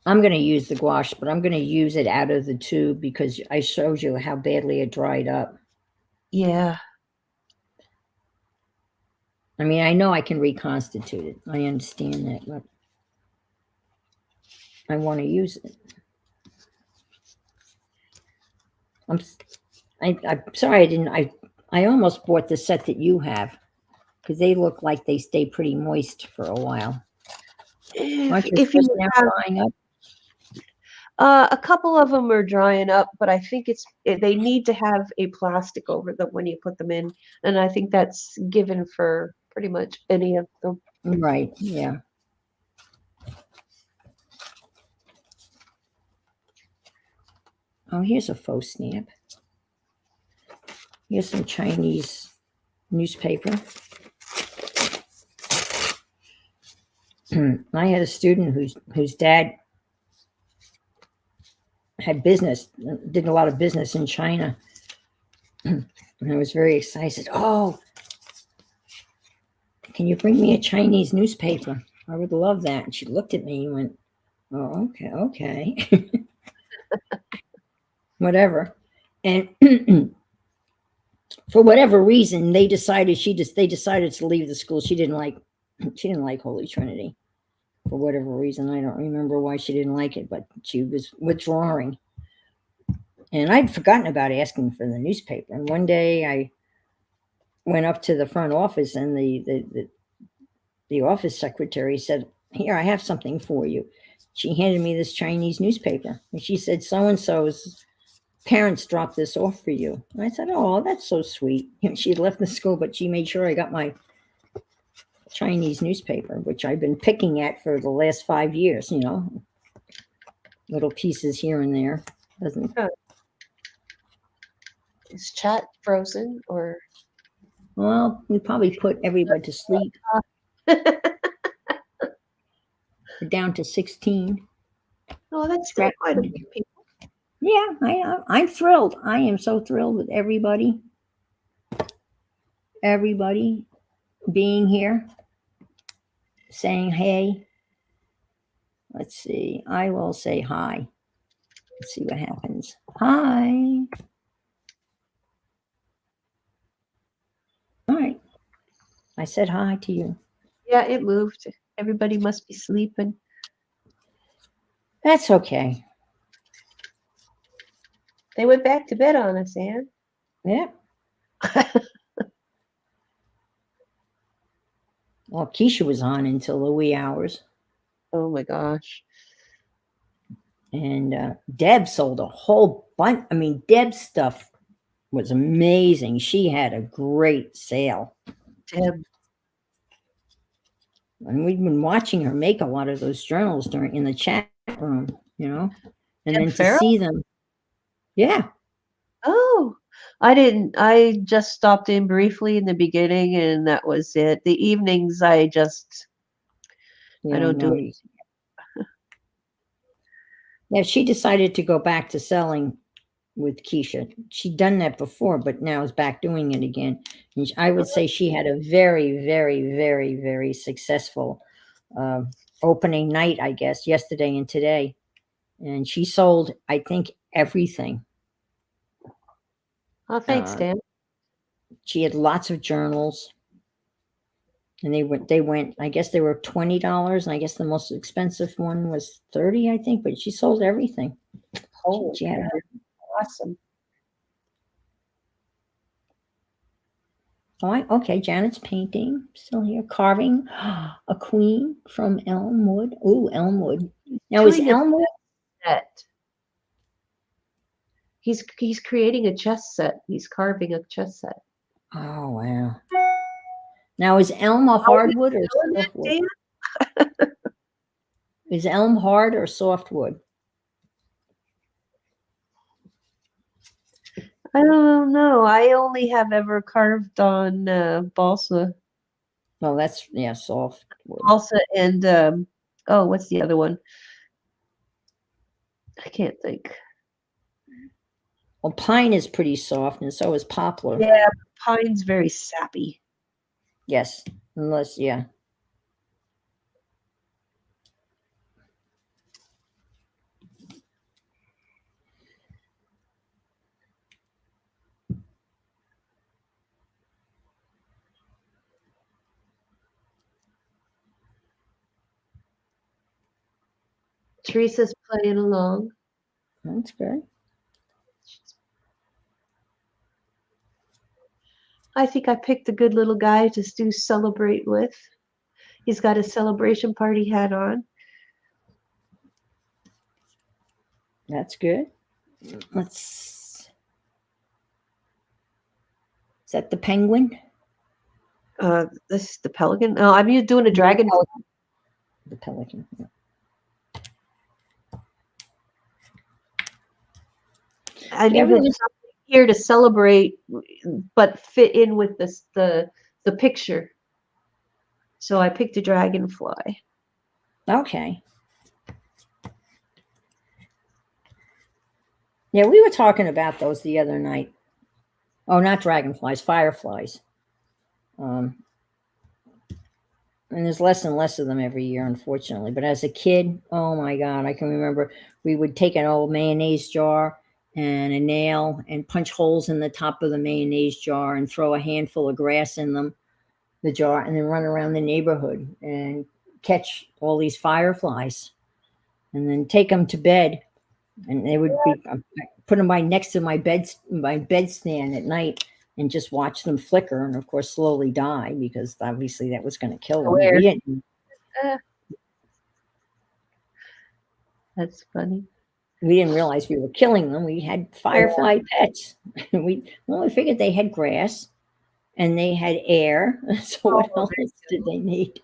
I'm going to use the gouache, but I'm going to use it out of the tube because I showed you how badly it dried up. Yeah. I mean, I know I can reconstitute it. I understand that, but I want to use it. I'm sorry I didn't. I almost bought the set that you have because they look like they stay pretty moist for a while. Aren't your If you fish now have, drying up? a couple of them are drying up, but I think they need to have a plastic over them when you put them in, and I think that's given for pretty much any of them. Right. Yeah. Oh, here's a faux stamp. Here's some Chinese newspaper. I had a student whose dad had business, did a lot of business in China. And I was very excited. I said, "Oh, can you bring me a Chinese newspaper? I would love that." And she looked at me and went, "Oh, okay. Whatever." And for whatever reason, they decided to leave the school. She didn't like Holy Trinity for whatever reason. I don't remember why she didn't like it, but she was withdrawing. And I'd forgotten about asking for the newspaper. And one day I went up to the front office, and the office secretary said, "Here, I have something for you." She handed me this Chinese newspaper, and she said, "So-and-so's parents dropped this off for you." And I said, "Oh, that's so sweet." She had left the school, but she made sure I got my Chinese newspaper, which I've been picking at for the last 5 years, little pieces here and there. Is chat frozen or? Well, we probably put everybody to sleep. We're down to 16. Oh, that's still quite a few people. Yeah, I'm thrilled. I am so thrilled with everybody being here, saying hey. Let's see. I will say hi. Let's see what happens. Hi. All right. I said hi to you. Yeah, it moved. Everybody must be sleeping. That's okay. They went back to bed on us, Anne. Yeah. Well, Keisha was on until the wee hours. Oh my gosh. And Deb sold a whole bunch. I mean, Deb's stuff was amazing. She had a great sale. Deb. And we've been watching her make a lot of those journals during in the chat room, you know, and Deb then to Farrell? see them. Yeah. Oh, I didn't. I just stopped in briefly in the beginning, and that was it. The evenings, I Yeah, don't do no. it. Yeah, she decided to go back to selling with Keisha. She'd done that before, but now is back doing it again. And I would say she had a very, very, very, very successful uh, opening night, I guess, yesterday and today. And she sold, I think, everything. Oh, thanks, Dan. She had lots of journals. And they went, I guess they were $20. And I guess the most expensive one was 30, I think, but she sold everything. Oh, She had awesome. Oh, okay. Janet's painting still here, carving a queen from Elmwood. Ooh, Elmwood. Now is Doing a Elmwood? set. He's creating a chess set. He's carving a chess set. Oh wow. Now is elm a hardwood or softwood? Dan? Is elm hard or softwood? I don't know. I only have ever carved on balsa, No, that's yeah, softwood. and oh, what's the other one? I can't think. Well, pine is pretty soft, and so is poplar. Yeah, pine's very sappy. Yes, unless yeah. Teresa's playing along. That's good. I think I picked a good little guy to do celebrate with. He's got a celebration party hat on. That's good. Let's. Is that the penguin? This is the pelican. Oh, I'm doing a dragon. The pelican. Yeah. I needed something here to celebrate, but fit in with the picture. So I picked a dragonfly. Okay. Yeah, we were talking about those the other night. Oh, not dragonflies, fireflies. And there's less and less of them every year, unfortunately. But as a kid, oh my God, I can remember we would take an old mayonnaise jar and a nail and punch holes in the top of the mayonnaise jar and throw a handful of grass in the jar, and then run around the neighborhood and catch all these fireflies and then take them to bed. And they would be put them by next to my bedstand at night and just watch them flicker and of course slowly die because obviously that was going to kill them. We didn't. That's funny. We didn't realize we were killing them. We had firefly pets. We figured they had grass and they had air. So what else did they need?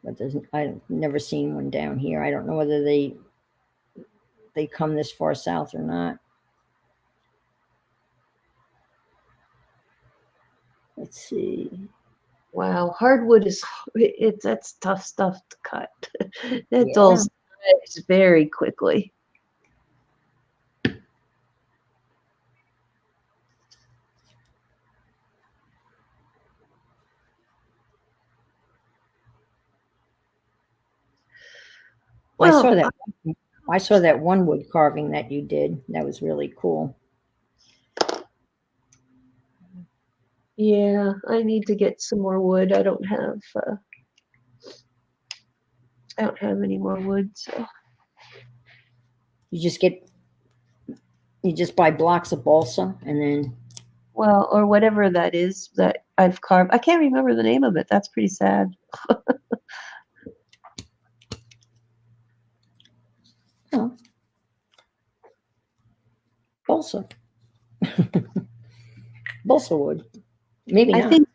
But I've never seen one down here. I don't know whether they come this far south or not. Let's see. Wow, hardwood that's tough stuff to cut. That dulls very quickly. Well, I saw that one wood carving that you did. That was really cool. Yeah, I need to get some more wood. I don't have any more wood. So You just buy blocks of balsa and then Well, or whatever that is that I've carved. I can't remember the name of it. That's pretty sad. oh, balsa. Balsa wood. Maybe I not. think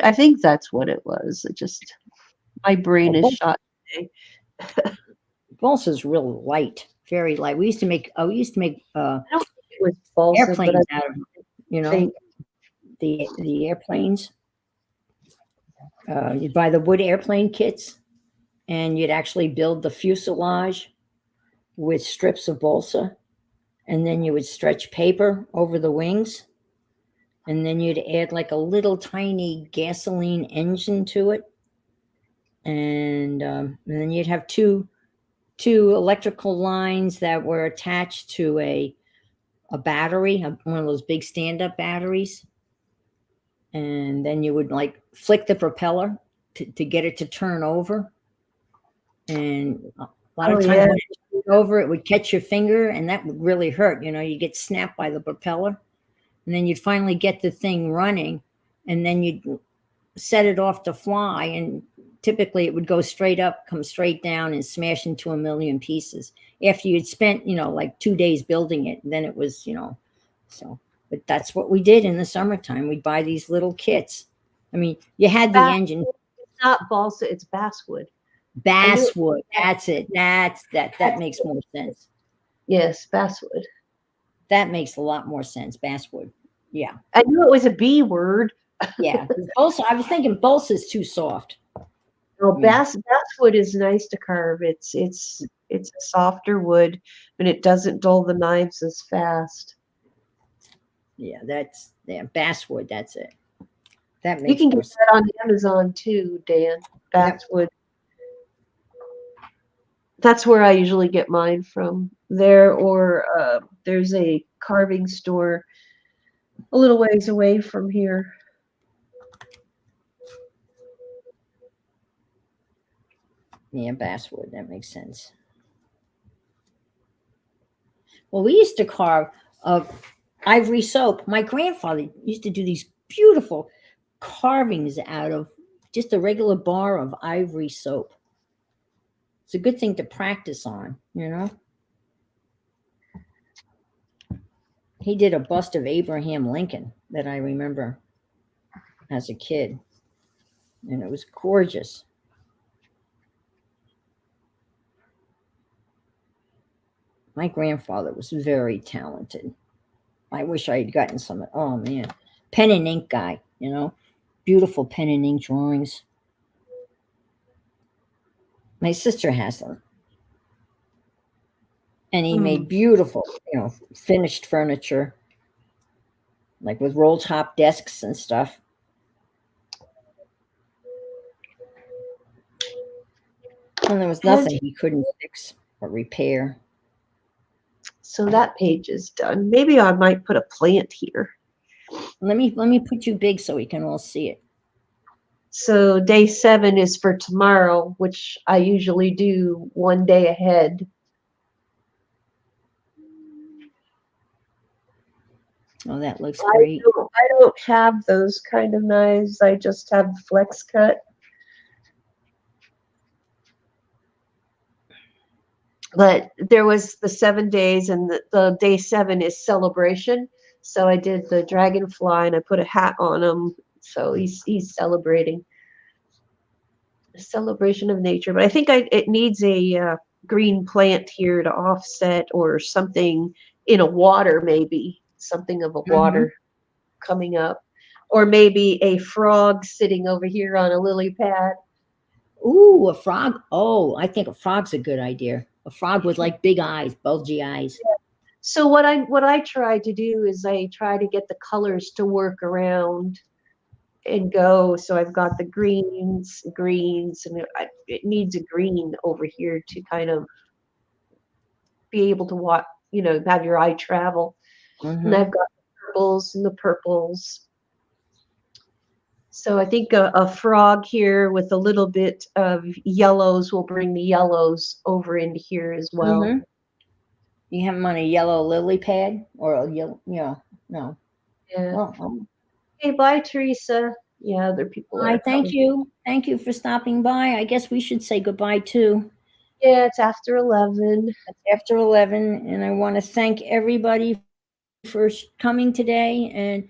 I think that's what it was. It just my brain Well, is shot today. balsa is real light, very light. We used to make I don't think it was balsa, but I airplanes out of it, you know, think the airplanes. You'd buy the wood airplane kits, and you'd actually build the fuselage with strips of balsa, and then you would stretch paper over the wings, and then you'd add like a little tiny gasoline engine to it, and then you'd have two electrical lines that were attached to a battery, one of those big stand up batteries, and then you would like flick the propeller to get it to turn over. And a lot oh of times yeah. when it turned over, it would catch your finger, and that would really hurt. You get snapped by the propeller, and then you'd finally get the thing running, and then you'd set it off to fly, and typically it would go straight up, come straight down, and smash into a million pieces after you'd spent like 2 days building it. And then it was so. But that's what we did in the summertime. We'd buy these little kits. I mean, you had the Bass, engine. it's not balsa, it's basswood. I knew it. Basswood. That's it. That makes more sense. Yes, basswood. That makes a lot more sense. Basswood. Yeah. I knew it was a B word. Yeah. Balsa, I was thinking balsa is too soft. Well, Mm. basswood is nice to carve. It's a softer wood, and it doesn't dull the knives as fast. Yeah, basswood. That's it. That You makes can more get sense. that on Amazon too, Dan. Yep. Basswood. That's where I usually get mine from. There, or there's a carving store a little ways away from here. Yeah, basswood. That makes sense. Well, we used to carve ivory soap. My grandfather used to do these beautiful carvings out of just a regular bar of ivory soap. It's a good thing to practice on. He did a bust of Abraham Lincoln that I remember as a kid, and it was gorgeous. My grandfather was very talented. I wish I had gotten some. Oh man, pen and ink guy. Beautiful pen and ink drawings. My sister has them, and he made beautiful, finished furniture, like with roll top desks and stuff. And there was nothing he couldn't fix or repair. So that page is done. Maybe I might put a plant here. Let me put you big so we can all see it. So day 7 is for tomorrow, which I usually do one day ahead. Oh, that looks great. I don't have those kind of knives. I just have flex cut. But there was the 7 days, and the day 7 is celebration. So I did the dragonfly, and I put a hat on him. So he's celebrating a celebration of nature. But I think it needs a green plant here to offset, or something in a water, maybe something of a water coming up, or maybe a frog sitting over here on a lily pad. Ooh, a frog. Oh, I think a frog's a good idea. A frog with like big eyes, bulgy eyes. So what I try to do is I try to get the colors to work around and go. So I've got the greens, and it needs a green over here to kind of be able to watch, have your eye travel. And Mm-hmm. I've got the purples and the purples. So I think a frog here with a little bit of yellows will bring the yellows over into here as well. Mm-hmm. You have them on a yellow lily pad or a yellow, yeah, no. Yeah. Well, Hey, bye, Teresa. Yeah, other people I are thank coming. you. Thank you for stopping by. I guess we should say goodbye too. Yeah, it's after 11. It's after 11, and I want to thank everybody for coming today and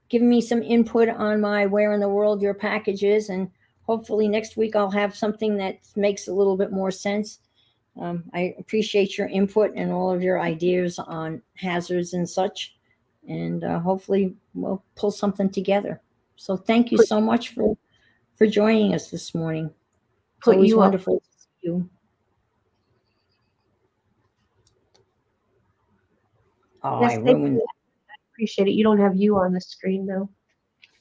giving me some input on my where in the world your package is. And hopefully next week I'll have something that makes a little bit more sense. I appreciate your input and all of your ideas on hazards and such. And hopefully we'll pull something together. So thank you Put so much for joining us this morning. It's put always you up. wonderful to see you. Oh, Yes, I thank ruined you. Appreciate it. You don't have you on the screen though.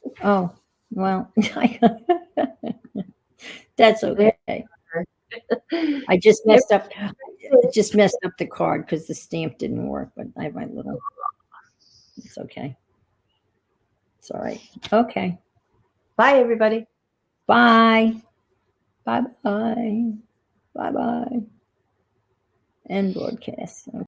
that. Oh, well, that's There. okay. I just messed up. Just messed up the card because the stamp didn't work. But I have my little. It's okay. It's all right. Okay. Bye, everybody. Bye. Bye. Bye. Bye. Bye. End broadcast.